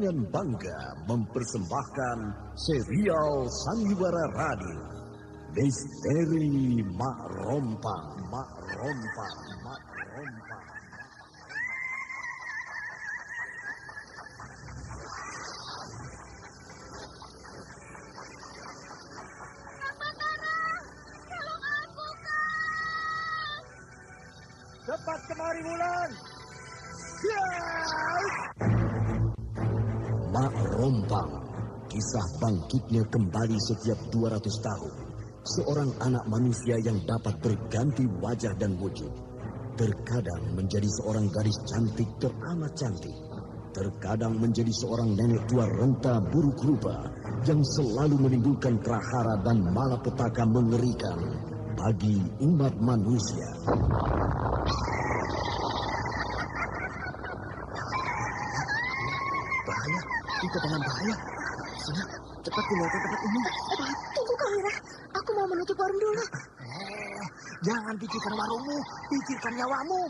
dengan bangga mempersembahkan serial Sandiwara Radio Misteri Mak Rompang. Cepat kemari, Wulan. Mak Rompang, kisah bangkitnya kembali setiap 200 tahun. Seorang anak manusia yang dapat berganti wajah dan wujud. Terkadang menjadi seorang gadis cantik teramat cantik. Terkadang menjadi seorang nenek tua renta buruk rupa yang selalu menimbulkan prahara dan malapetaka mengerikan bagi umat manusia. Bahaya, itu dengan bahaya. Sini, cepat tinggalkan tempat ini. Tunggu Kang Wira, aku mau menutup warung dulu. Jangan pikirkan warungmu, pikirkan nyawamu.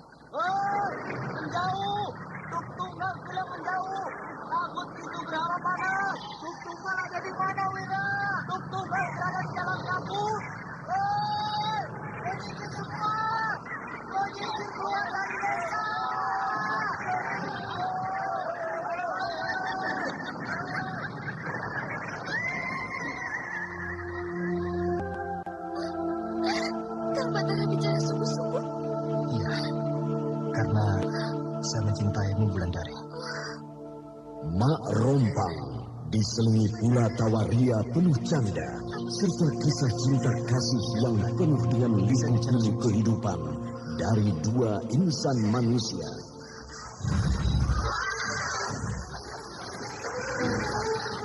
Menjauh, Tuk Tunggal sudah menjauh. Takut itu berapa mana? Tuk Tunggal ada di mana, Wira? Tuk Tunggal berada di dalam kabut. Menyingkir semua, menyingkir keluar dari desa. Kang Batara bicara sungguh-sungguh. Iya, karena saya mencintaimu, Wulandari. Mak Rompang diselingi pula tawaria penuh canda serta kisah cinta kasih yang penuh dengan liku-liku kehidupan dari dua insan manusia.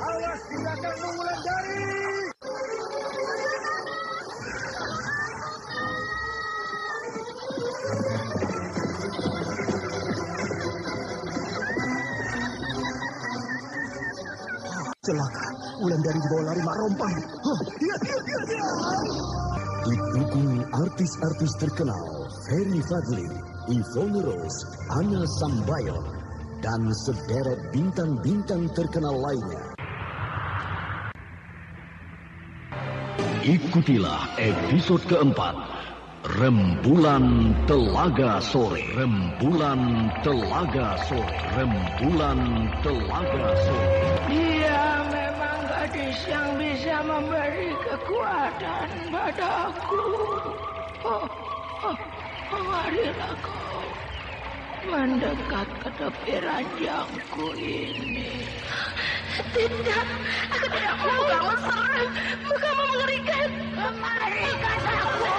Awas di belakangmu, Wulandari! Celaka, Wulandari dibawa lari Mak Rompang. Didukung artis-artis terkenal Ferry Fadli, Yvonne Rose, Anna Sambayon, dan sederet bintang-bintang terkenal lainnya. Ikutilah episode keempat, Rembulan Telaga Sore. Rembulan Telaga Sore. Rembulan Telaga Sore. Dia memang gadis yang bisa memberi kekuatan padaku. Marilah kau mendekat ke tepi ranjangku ini. Tidak, aku tidak mau kamu serang. Kamu mengerikan. Kemari, kataku.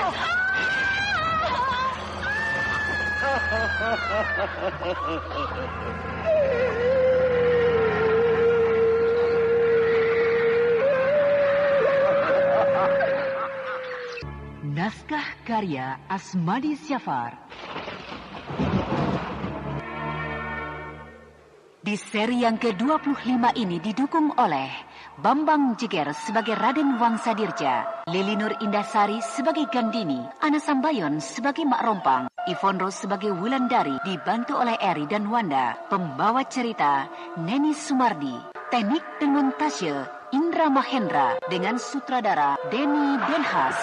Naskah karya Asmadi Syafar. Di seri yang ke-25 ini didukung oleh Bambang Jeger sebagai Raden Wangsadirja, Lili Nur Indasari sebagai Gandini, Ana Sambayon sebagai Mak Rompang, Yvonne Rose sebagai Wulandari dibantu oleh Eri dan Wanda. Pembawa cerita Neni Sumardi. Teknik dan montase Indra Mahendra dengan sutradara Denny Benhas.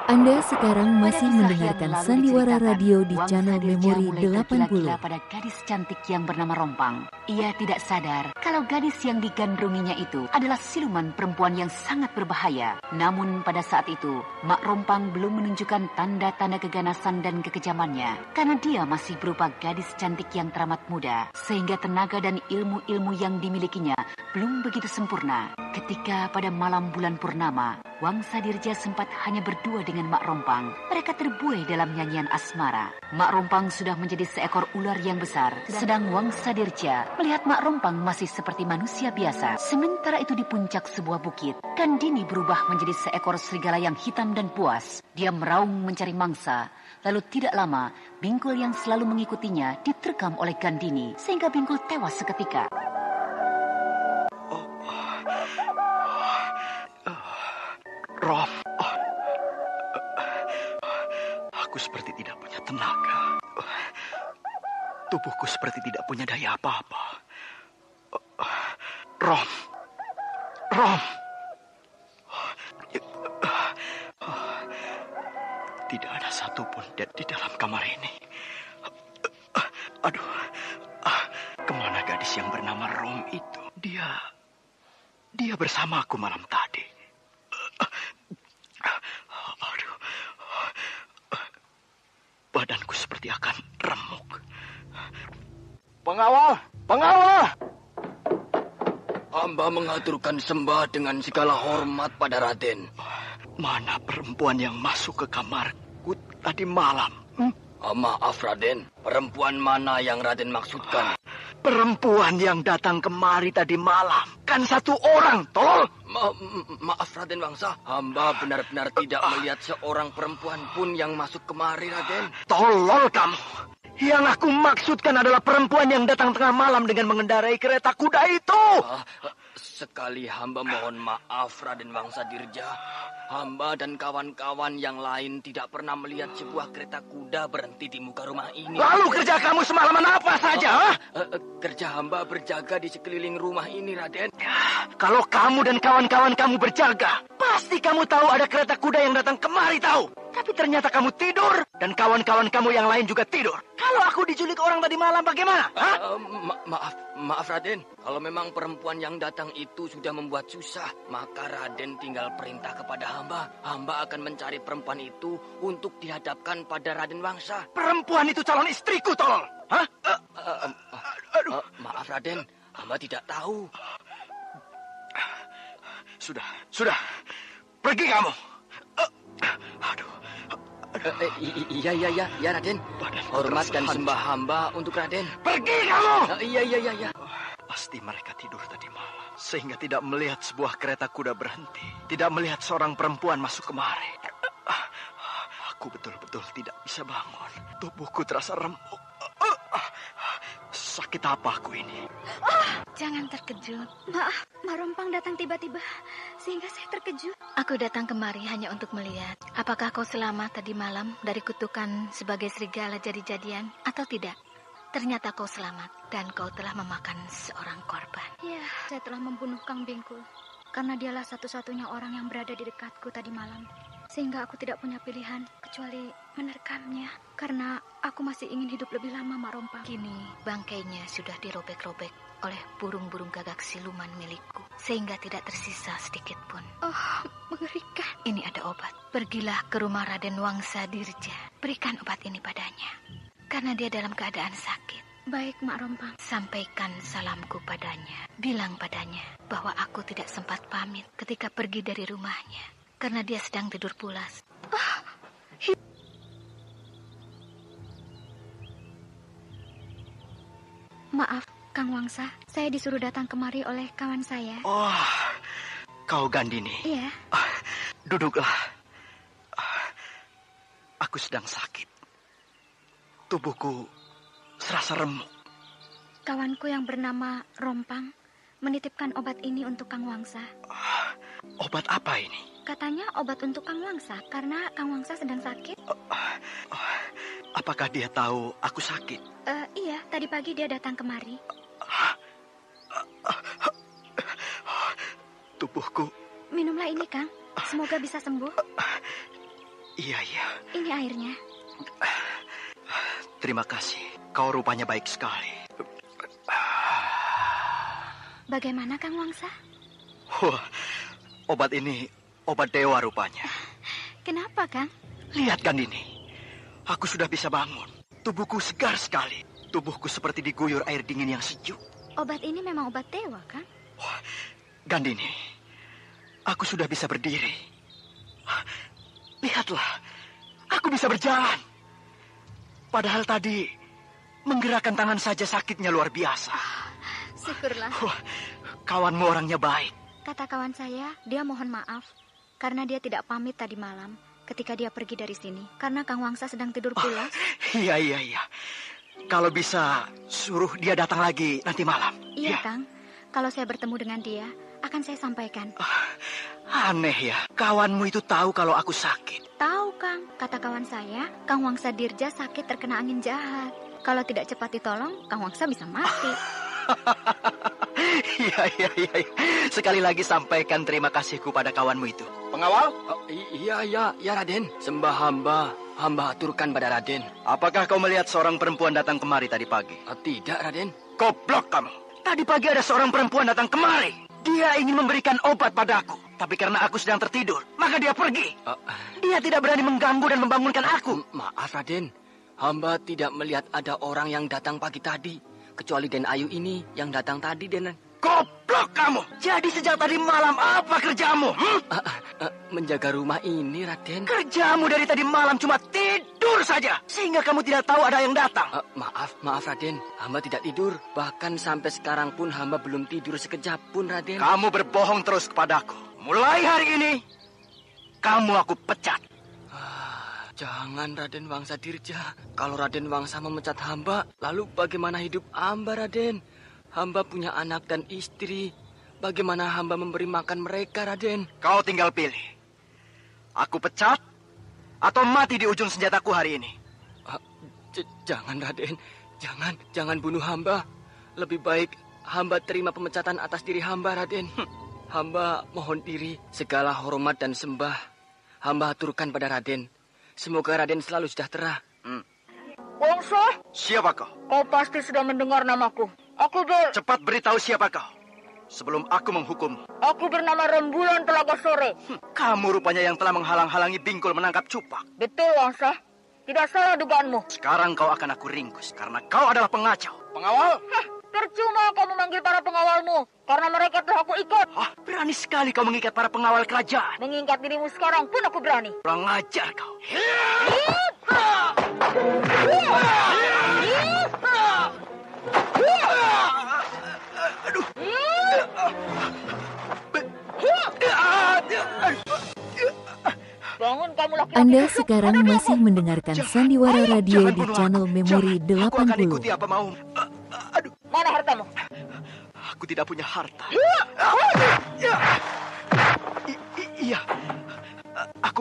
Anda sekarang masih mendengarkan Sandiwara Radio di channel Memori 80. Pada gadis cantik yang bernama Rompang. Ia tidak sadar kalau gadis yang digandrunginya itu adalah siluman perempuan yang sangat berbahaya. Namun pada saat itu, Mak Rompang belum menunjukkan tanda-tanda keganasan dan kekejamannya. Karena dia masih berupa gadis cantik yang teramat muda. Sehingga tenaga dan ilmu-ilmu yang dimilikinya belum begitu sempurna. Ketika pada malam bulan purnama, Wangsadirja sempat hanya berdua dengan Mak Rompang. Mereka terbuai dalam nyanyian asmara. Mak Rompang sudah menjadi seekor ular yang besar. Sedang Wangsadirja melihat Mak Rompang masih seperti manusia biasa. Sementara itu di puncak sebuah bukit, Gandini berubah menjadi seekor serigala yang hitam dan buas. Dia meraung mencari mangsa. Lalu tidak lama, Bingkul yang selalu mengikutinya diterkam oleh Gandini. Sehingga Bingkul tewas seketika. Rof, aku seperti tidak punya tenaga. Tubuhku seperti tidak punya daya apa-apa. Rom. Rom. Tidak ada satupun di dalam kamar ini. Aduh, kemana gadis yang bernama Rom itu? Dia bersama aku malam tadi. Aduh, badanku seperti akan remuk. Pengawal! Pengawal! Hamba mengaturkan sembah dengan segala hormat pada Raden. Mana perempuan yang masuk ke kamarku tadi malam? Maaf Raden, perempuan mana yang Raden maksudkan? Perempuan yang datang kemari tadi malam. Kan satu orang, tolol. Maaf Raden Wangsa, hamba benar-benar tidak melihat seorang perempuan pun yang masuk kemari Raden. Tolol kamu. Yang aku maksudkan adalah perempuan yang datang tengah malam dengan mengendarai kereta kuda itu. Sekali hamba mohon maaf Raden Wangsa Dirja. Hamba dan kawan-kawan yang lain tidak pernah melihat sebuah kereta kuda berhenti di muka rumah ini. Lalu kerja kamu semalaman apa saja? Kerja hamba berjaga di sekeliling rumah ini Raden. Kalau kamu dan kawan-kawan kamu berjaga, pasti kamu tahu ada kereta kuda yang datang kemari tahu. Tapi ternyata kamu tidur dan kawan-kawan kamu yang lain juga tidur. Kalau aku diculik orang tadi malam bagaimana? Maaf Raden. Kalau memang perempuan yang datang itu sudah membuat susah, maka Raden tinggal perintah kepada hamba. Hamba akan mencari perempuan itu untuk dihadapkan pada Raden Wangsa. Perempuan itu calon istriku, tolol. Hah? Maaf Raden, hamba tidak tahu. Sudah. Pergi kamu. Aduh. Iya Raden. Hormat dan sembah hamba untuk Raden. Pergi kamu. Iya. Pasti mereka tidur tadi malam, sehingga tidak melihat sebuah kereta kuda berhenti. Tidak melihat seorang perempuan masuk kemari. Aku betul-betul tidak bisa bangun. Tubuhku terasa remuk. Sakit apa aku ini? Jangan terkejut. Maaf, Mak Rompang datang tiba-tiba, sehingga saya terkejut. Aku datang kemari hanya untuk melihat, apakah kau selamat tadi malam dari kutukan sebagai serigala jadi-jadian atau tidak. Ternyata kau selamat dan kau telah memakan seorang korban. Ya, saya telah membunuh Kang Bingkul, karena dialah satu-satunya orang yang berada di dekatku tadi malam. Sehingga aku tidak punya pilihan kecuali menerkamnya, karena aku masih ingin hidup lebih lama, Mak Rompang. Kini bangkainya sudah dirobek-robek oleh burung-burung gagak siluman milikku, sehingga tidak tersisa sedikit pun. Oh, mengerikan. Ini ada obat. Pergilah ke rumah Raden Wangsa Dirja. Berikan obat ini padanya, karena dia dalam keadaan sakit. Baik, Mak Rompang. Sampaikan salamku padanya. Bilang padanya bahwa aku tidak sempat pamit ketika pergi dari rumahnya, karena dia sedang tidur pulas. Maaf, Kang Wangsa. Saya disuruh datang kemari oleh kawan saya. Oh, kau Gandini? Iya. Duduklah. Aku sedang sakit. Tubuhku serasa remuk. Kawanku yang bernama Rompang menitipkan obat ini untuk Kang Wangsa. Obat apa ini? Katanya obat untuk Kang Wangsa, karena Kang Wangsa sedang sakit. Apakah dia tahu aku sakit? Iya, tadi pagi dia datang kemari. Tubuhku. Minumlah ini, Kang. Semoga bisa sembuh. Iya. Ini airnya. Terima kasih. Kau rupanya baik sekali. Bagaimana, Kang Wangsa? Wah, obat ini obat dewa rupanya. Kenapa, Kang? Lihat Gandini. Aku sudah bisa bangun. Tubuhku segar sekali. Tubuhku seperti diguyur air dingin yang sejuk. Obat ini memang obat dewa, Kang? Wah, Gandini, aku sudah bisa berdiri. Lihatlah, aku bisa berjalan. Padahal tadi menggerakkan tangan saja sakitnya luar biasa. Syukurlah. Wah, kawanmu orangnya baik. Kata kawan saya, dia mohon maaf karena dia tidak pamit tadi malam ketika dia pergi dari sini, karena Kang Wangsa sedang tidur pulas. Iya. Kalau bisa suruh dia datang lagi nanti malam. Iya, Kang. Kalau saya bertemu dengan dia, akan saya sampaikan. Aneh ya, kawanmu itu tahu kalau aku sakit. Tahu, Kang. Kata kawan saya, Kang Wangsa Dirja sakit terkena angin jahat. Kalau tidak cepat ditolong, Kang Wangsa bisa mati. Iya. Sekali lagi sampaikan terima kasihku pada kawanmu itu. Pengawal? Iya, Raden. Sembah hamba aturkan pada Raden. Apakah kau melihat seorang perempuan datang kemari tadi pagi? Tidak, Raden. Goblok kamu. Tadi pagi ada seorang perempuan datang kemari. Dia ingin memberikan obat padaku. Tapi karena aku sedang tertidur, maka dia pergi. Dia tidak berani mengganggu dan membangunkan aku. Maaf, Raden. Hamba tidak melihat ada orang yang datang pagi tadi. Kecuali Den Ayu ini yang datang tadi, Den. Goblok kamu. Jadi sejak tadi malam apa kerjamu? Menjaga rumah ini, Raden. Kerjamu dari tadi malam cuma tidur saja. Sehingga kamu tidak tahu ada yang datang. Maaf, Raden. Hamba tidak tidur. Bahkan sampai sekarang pun hamba belum tidur sekejap pun, Raden. Kamu berbohong terus kepadaku. Mulai hari ini, kamu aku pecat. Jangan, Raden Wangsa Dirja. Kalau Raden Wangsa memecat hamba, lalu bagaimana hidup hamba, Raden? Hamba punya anak dan istri. Bagaimana hamba memberi makan mereka, Raden? Kau tinggal pilih. Aku pecat atau mati di ujung senjataku hari ini. Jangan, Raden. Jangan bunuh hamba. Lebih baik hamba terima pemecatan atas diri hamba, Raden. Hamba mohon diri, segala hormat dan sembah hamba aturkan pada Raden. Semoga Raden selalu sejahtera. Wangsa? Siapa kau? Kau pasti sudah mendengar namaku. Cepat beritahu siapa kau, sebelum aku menghukum. Aku bernama Rembulan Telaga Sore. Kamu rupanya yang telah menghalang-halangi Bingkul menangkap Cupak. Betul, Wangsa. Tidak salah dugaanmu. Sekarang kau akan aku ringkus, karena kau adalah pengacau. Pengawal? Percuma kau memanggil para pengawalmu, karena mereka telah aku ikat. Berani sekali kau mengikat para pengawal kerajaan. Mengikat dirimu sekarang pun aku berani. Kurang ajar kau. Aduh. Bangun kamu laki-laki. Anda sekarang masih mendengarkan Sandiwara Radio di channel Memori Aku akan 80. ikuti apa mau. Aduh. Mana hartamu? Aku tidak punya harta. Iya. Aku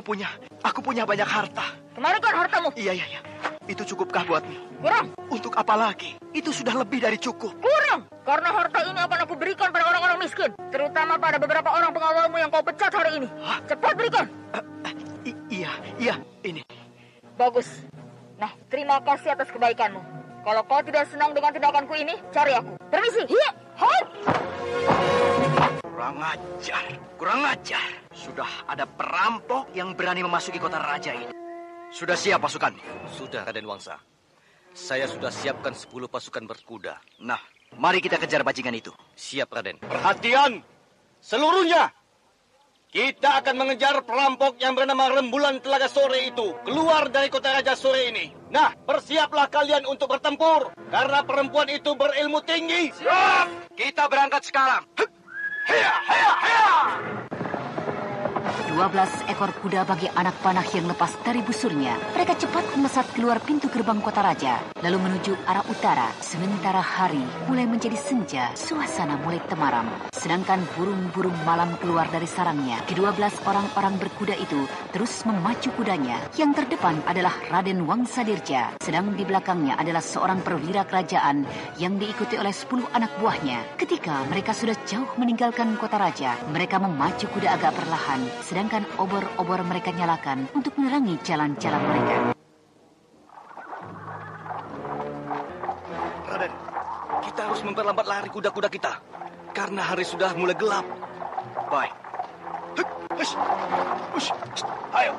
punya banyak harta. Kemarikan hartamu. Iya. Itu cukupkah buatmu? Kurang. Untuk apa lagi? Itu sudah lebih dari cukup. Kurang. Karena harta ini akan aku berikan pada orang-orang miskin. Terutama pada beberapa orang pengawalmu yang kau pecat hari ini. Cepat berikan. Iya, ini. Bagus. Nah, terima kasih atas kebaikanmu. Kalau kau tidak senang dengan tindakanku ini, cari aku. Permisi. Iya. Kurang ajar. Sudah ada perampok yang berani memasuki kota raja ini. Sudah siap pasukanmu? Sudah, Raden Wangsa. Saya sudah siapkan 10 pasukan berkuda. Nah, mari kita kejar bajingan itu. Siap, Raden. Perhatian, seluruhnya. Kita akan mengejar perampok yang bernama Rembulan Telaga Sore itu keluar dari kota raja sore ini. Nah, bersiaplah kalian untuk bertempur, karena perempuan itu berilmu tinggi. Siap! Kita berangkat sekarang. 12 ekor kuda bagi anak panah yang lepas dari busurnya. Mereka cepat melesat keluar pintu gerbang kota raja, lalu menuju arah utara. Sementara hari mulai menjadi senja, suasana mulai temaram. Sedangkan burung-burung malam keluar dari sarangnya. Ke-12 orang-orang berkuda itu terus memacu kudanya. Yang terdepan adalah Raden Wangsa Dirja. Sedang di belakangnya adalah seorang perwira kerajaan yang diikuti oleh 10 anak buahnya. Ketika mereka sudah jauh meninggalkan kota raja, mereka memacu kuda agak perlahan. Sedangkan obor-obor mereka nyalakan untuk menerangi jalan-jalan mereka. Raden, kita harus memperlambat lari kuda-kuda kita, karena hari sudah mulai gelap. Baik. Ayo.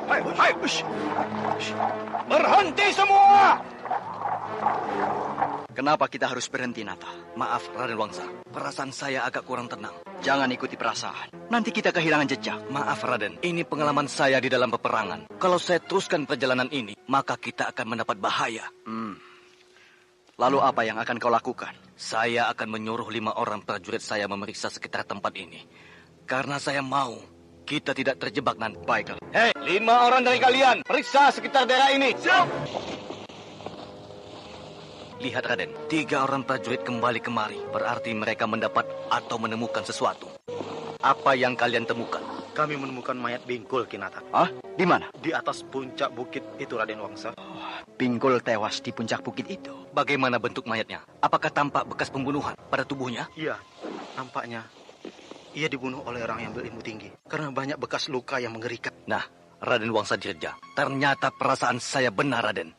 Berhenti semua! Kenapa kita harus berhenti, Nata? Maaf, Raden Wangsa. Perasaan saya agak kurang tenang. Jangan ikuti perasaan. Nanti kita kehilangan jejak. Maaf, Raden. Ini pengalaman saya di dalam peperangan. Kalau saya teruskan perjalanan ini, maka kita akan mendapat bahaya. Lalu apa yang akan kau lakukan? Saya akan menyuruh 5 orang prajurit saya memeriksa sekitar tempat ini. Karena saya mau kita tidak terjebak nanti. Baiklah. Hei, 5 orang dari kalian, periksa sekitar daerah ini. Siap! Lihat, Raden. 3 orang prajurit kembali kemari. Berarti mereka mendapat atau menemukan sesuatu. Apa yang kalian temukan? Kami menemukan mayat Bingkul, Kinata. Di mana? Di atas puncak bukit itu, Raden Wangsa. Bingkul tewas di puncak bukit itu. Bagaimana bentuk mayatnya? Apakah tampak bekas pembunuhan pada tubuhnya? Iya. Nampaknya ia dibunuh oleh orang yang berilmu tinggi karena banyak bekas luka yang mengerikan. Nah, Raden Wangsadirja, ternyata perasaan saya benar, Raden.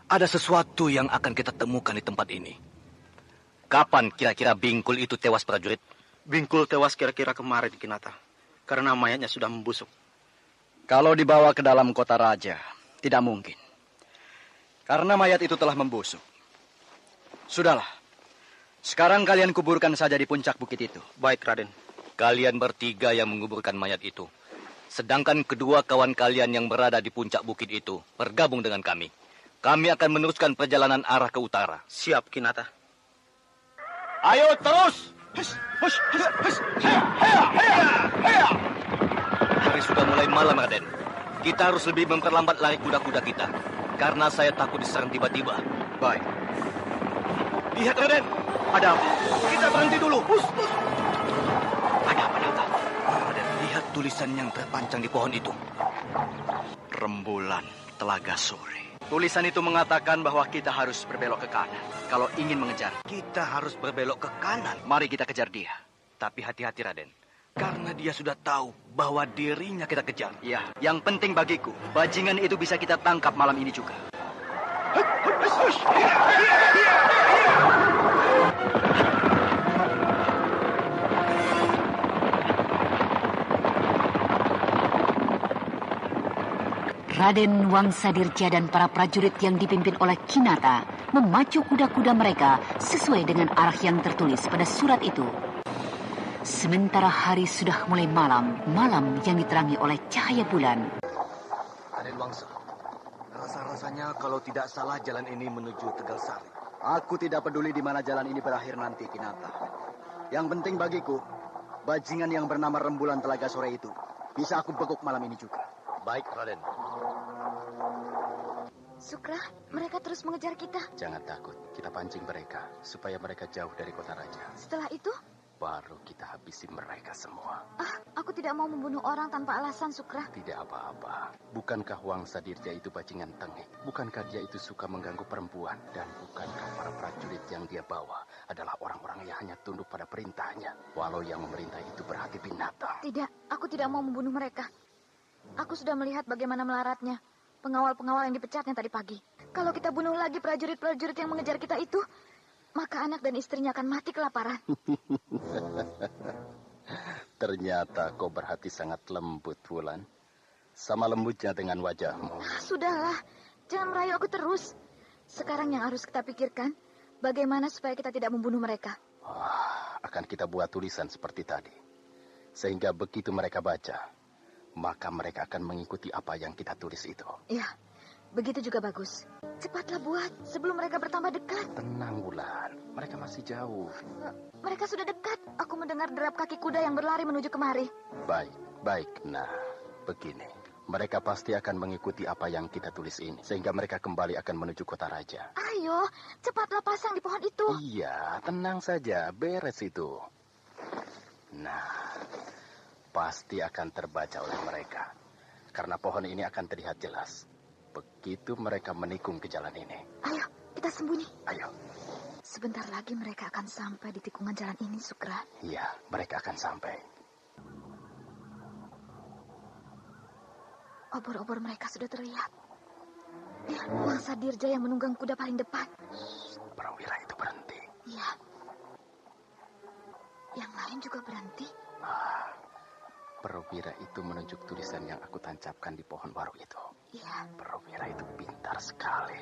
Ada sesuatu yang akan kita temukan di tempat ini. Kapan kira-kira Bingkul itu tewas, prajurit? Bingkul tewas kira-kira kemarin, Kinata, karena mayatnya sudah membusuk. Kalau dibawa ke dalam kota raja, tidak mungkin. Karena mayat itu telah membusuk. Sudahlah. Sekarang kalian kuburkan saja di puncak bukit itu. Baik, Raden. Kalian bertiga yang menguburkan mayat itu. Sedangkan kedua kawan kalian yang berada di puncak bukit itu bergabung dengan kami. Kami akan meneruskan perjalanan arah ke utara. Siap, Kinata. Ayo terus! Hari sudah mulai malam, Raden. Kita harus lebih memperlambat lari kuda-kuda kita. Karena saya takut diserang tiba-tiba. Baik. Lihat, Raden. Ada apa? Kita berhenti dulu. Ada apa, Nata? Raden, lihat tulisan yang terpancang di pohon itu. Rembulan Telaga Sore. Tulisan itu mengatakan bahwa kita harus berbelok ke kanan. Kalau ingin mengejar, Kita harus berbelok ke kanan. mari kita kejar dia. Tapi hati-hati, Raden. Karena dia sudah tahu bahwa dirinya kita kejar. Ya, yang penting bagiku, bajingan itu bisa kita tangkap malam ini juga. Raden Wangsadirja dan para prajurit yang dipimpin oleh Kinata memacu kuda-kuda mereka sesuai dengan arah yang tertulis pada surat itu. Sementara hari sudah mulai malam yang diterangi oleh cahaya bulan. Raden Wangsa, rasa-rasanya kalau tidak salah jalan ini menuju Tegalsari. Aku tidak peduli di mana jalan ini berakhir nanti, Kinata. Yang penting bagiku, bajingan yang bernama Rembulan Telaga Sore itu bisa aku bekuk malam ini juga. Baik, Raden. Sukra, mereka terus mengejar kita. Jangan takut, kita pancing mereka supaya mereka jauh dari kota raja. Setelah itu? Baru kita habisi mereka semua. Aku tidak mau membunuh orang tanpa alasan, Sukra. Tidak apa-apa. Bukankah Wangsadirja itu bajingan tengik? Bukankah dia itu suka mengganggu perempuan? Dan bukankah para prajurit yang dia bawa adalah orang-orang yang hanya tunduk pada perintahnya? Walau yang memerintah itu berhati binatang. Tidak, aku tidak mau membunuh mereka. Aku sudah melihat bagaimana melaratnya pengawal-pengawal yang dipecatnya tadi pagi. Kalau kita bunuh lagi prajurit-prajurit yang mengejar kita itu, maka anak dan istrinya akan mati kelaparan. Ternyata kau berhati sangat lembut, Wulan. Sama lembutnya dengan wajahmu. Sudahlah, jangan merayu aku terus. Sekarang yang harus kita pikirkan, bagaimana supaya kita tidak membunuh mereka. Akan kita buat tulisan seperti tadi. Sehingga begitu mereka baca, maka mereka akan mengikuti apa yang kita tulis itu. Ya, begitu juga bagus. Cepatlah buat, sebelum mereka bertambah dekat. Tenang, Wulan. Mereka masih jauh. Mereka sudah dekat. Aku mendengar derap kaki kuda yang berlari menuju kemari. Baik. Nah, begini. Mereka pasti akan mengikuti apa yang kita tulis ini. Sehingga mereka kembali akan menuju kota raja. Ayo, cepatlah pasang di pohon itu. Iya, tenang saja. Beres itu. Nah, pasti akan terbaca oleh mereka. Karena pohon ini akan terlihat jelas. Begitu mereka menikung ke jalan ini. Ayo, kita sembunyi. Ayo. Sebentar lagi mereka akan sampai di tikungan jalan ini, Sukra. Iya, mereka akan sampai. Obor-obor mereka sudah terlihat. Ya, Wangsadirja yang menunggang kuda paling depan. Perwira itu berhenti. Iya. Yang lain juga berhenti. Perwira itu menunjuk tulisan yang aku tancapkan di pohon waru itu. Iya. Perwira itu pintar sekali.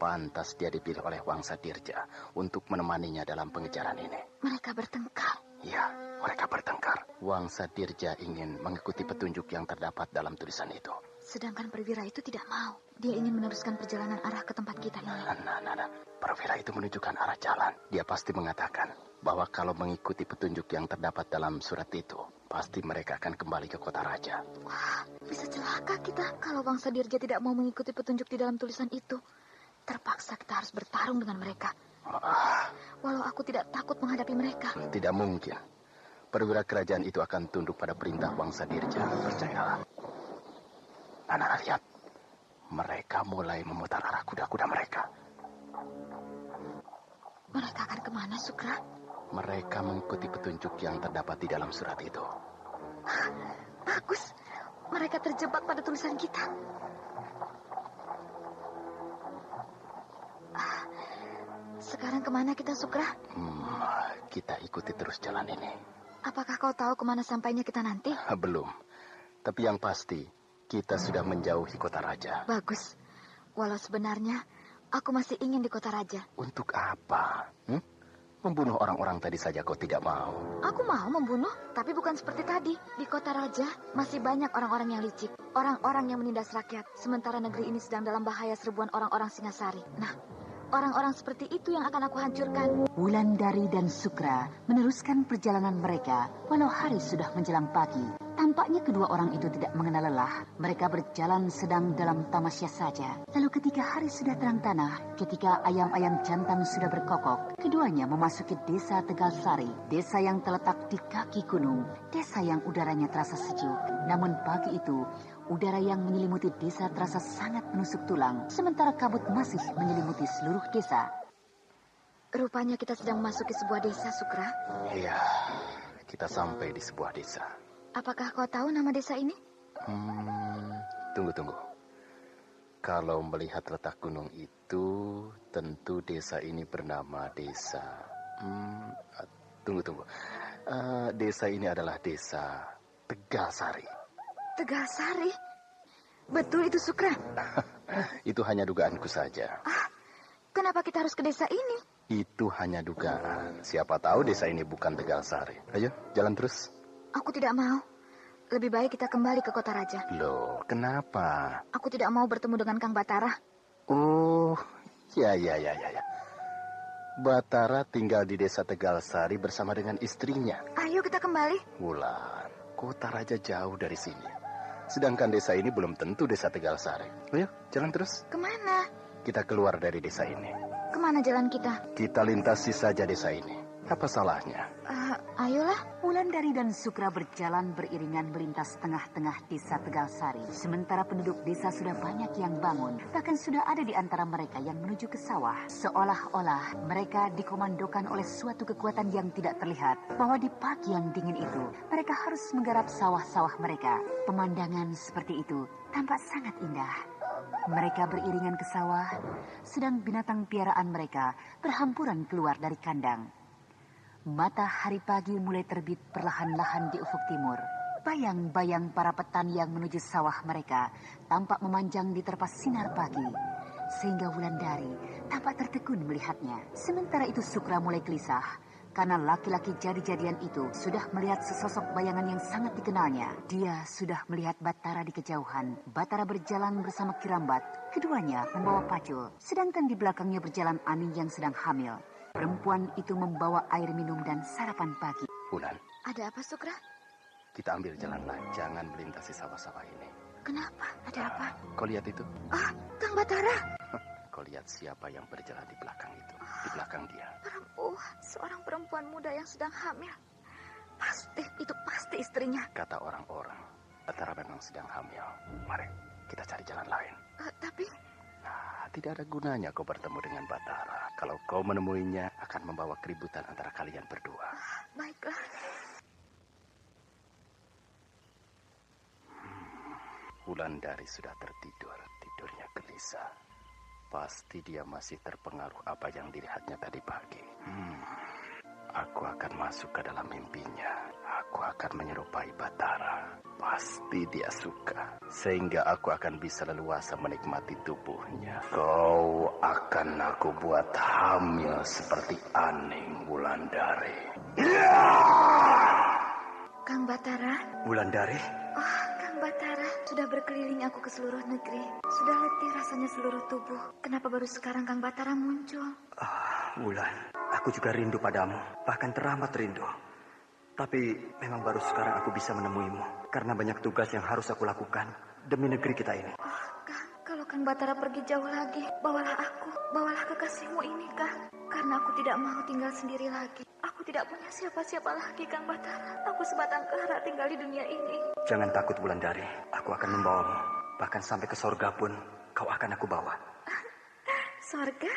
Pantas dia dipilih oleh Wangsadirja untuk menemaninya dalam pengejaran ini. Mereka bertengkar. Iya, mereka bertengkar. Wangsadirja ingin mengikuti petunjuk yang terdapat dalam tulisan itu. Sedangkan perwira itu tidak mau. Dia ingin meneruskan perjalanan arah ke tempat kita ini. Nah. Perwira itu menunjukkan arah jalan. Dia pasti mengatakan bahwa kalau mengikuti petunjuk yang terdapat dalam surat itu, pasti mereka akan kembali ke kota raja. Wah, bisa celaka kita kalau Wangsadirja tidak mau mengikuti petunjuk di dalam tulisan itu. Terpaksa kita harus bertarung dengan mereka. Walau aku tidak takut menghadapi mereka. Tidak mungkin. Perwira kerajaan itu akan tunduk pada perintah Wangsadirja. Percayalah. Nana, lihat. Mereka mulai memutar arah kuda-kuda mereka. Mereka akan kemana, Sukra? Mereka mengikuti petunjuk yang terdapat di dalam surat itu. Bagus. Mereka terjebak pada tulisan kita. Sekarang kemana kita, Sukra? Kita ikuti terus jalan ini. Apakah kau tahu kemana sampainya kita nanti? Belum. Tapi yang pasti, kita sudah menjauhi kota raja. Bagus. Walau sebenarnya, aku masih ingin di kota raja. Untuk apa? Membunuh orang-orang tadi saja kau tidak mau. Aku mau membunuh, tapi bukan seperti tadi. Di kota raja, masih banyak orang-orang yang licik. Orang-orang yang menindas rakyat. Sementara negeri ini sedang dalam bahaya serbuan orang-orang Singasari. Nah, orang-orang seperti itu yang akan aku hancurkan. Wulandari dan Sukra meneruskan perjalanan mereka walau hari sudah menjelang pagi. Tampaknya kedua orang itu tidak mengenal lelah. Mereka berjalan sedang dalam tamasya saja. Lalu ketika hari sudah terang tanah, ketika ayam-ayam jantan sudah berkokok, keduanya memasuki desa Tegalsari. Desa yang terletak di kaki gunung. Desa yang udaranya terasa sejuk. Namun pagi itu, udara yang menyelimuti desa terasa sangat menusuk tulang. Sementara kabut masih menyelimuti seluruh desa. Rupanya kita sedang memasuki sebuah desa, Sukra. Iya, kita sampai di sebuah desa. Apakah kau tahu nama desa ini? Tunggu. Kalau melihat letak gunung itu, tentu desa ini bernama desa... Tunggu. Desa ini adalah desa Tegalsari. Tegalsari? Betul itu, Sukra? Itu hanya dugaanku saja. Kenapa kita harus ke desa ini? Itu hanya dugaan. Siapa tahu desa ini bukan Tegalsari. Ayo, jalan terus. Aku tidak mau. Lebih baik kita kembali ke kota raja. Loh, kenapa? Aku tidak mau bertemu dengan Kang Batara. Oh, ya. Batara tinggal di desa Tegalsari bersama dengan istrinya. Ayo kita kembali. Wulan, kota raja jauh dari sini. Sedangkan desa ini belum tentu desa Tegalsari. Ayo, jalan terus. Kemana? Kita keluar dari desa ini. Kemana jalan kita? Kita lintasi saja desa ini. Apa salahnya? Ayolah. Wulandari dan Sukra berjalan beriringan melintas tengah-tengah desa Tegalsari. Sementara penduduk desa sudah banyak yang bangun. Bahkan sudah ada di antara mereka yang menuju ke sawah. Seolah-olah mereka dikomandokan oleh suatu kekuatan yang tidak terlihat. Bahwa di pagi yang dingin itu, mereka harus menggarap sawah-sawah mereka. Pemandangan seperti itu tampak sangat indah. Mereka beriringan ke sawah, sedang binatang piaraan mereka berhampuran keluar dari kandang. Matahari pagi mulai terbit perlahan-lahan di ufuk timur. Bayang-bayang para petani yang menuju sawah mereka tampak memanjang di terpas sinar pagi. Sehingga Wulandari tampak tertegun melihatnya. Sementara itu Sukra mulai gelisah. Karena laki-laki jadi-jadian itu sudah melihat sesosok bayangan yang sangat dikenalnya. Dia sudah melihat Batara di kejauhan. Batara berjalan bersama Kirambat. Keduanya membawa pacul. Sedangkan di belakangnya berjalan Ani yang sedang hamil. Perempuan itu membawa air minum dan sarapan pagi. Wulan. Ada apa, Sukra? Kita ambil jalan lain. Jangan melintasi sawah-sawah ini. Kenapa? Ada apa? Kau lihat itu? Kang Batara. Kau lihat siapa yang berjalan di belakang itu? Di belakang dia. Seorang perempuan muda yang sedang hamil. Itu pasti istrinya. Kata orang-orang, Batara memang sedang hamil. Mari, kita cari jalan lain. Tapi... tidak ada gunanya kau bertemu dengan Batara. Kalau kau menemuinya, akan membawa keributan antara kalian berdua. Baiklah. Wulandari sudah tertidur. Tidurnya gelisah. Pasti dia masih terpengaruh apa yang dilihatnya tadi pagi. Aku akan masuk ke dalam mimpinya. Aku akan menyerupai Batara. Pasti dia suka. Sehingga aku akan bisa leluasa menikmati tubuhnya. Kau akan aku buat hamil seperti Aning, Wulandari. Kang Batara. Wulandari? Kang Batara. Sudah berkeliling aku ke seluruh negeri. Sudah letih rasanya seluruh tubuh. Kenapa baru sekarang Kang Batara muncul? Wulan, aku juga rindu padamu. Bahkan teramat rindu. Tapi memang baru sekarang aku bisa menemuimu. Karena banyak tugas yang harus aku lakukan demi negeri kita ini. Kang, kalau Kang Batara pergi jauh lagi, bawalah aku. Bawalah kekasihmu ini, Kang. Karena aku tidak mau tinggal sendiri lagi. Aku tidak punya siapa-siapa lagi, Kang Batara. Aku sebatang kara tinggal di dunia ini. Jangan takut, Wulandari. Aku akan membawamu. Bahkan sampai ke sorga pun kau akan aku bawa. Sorga?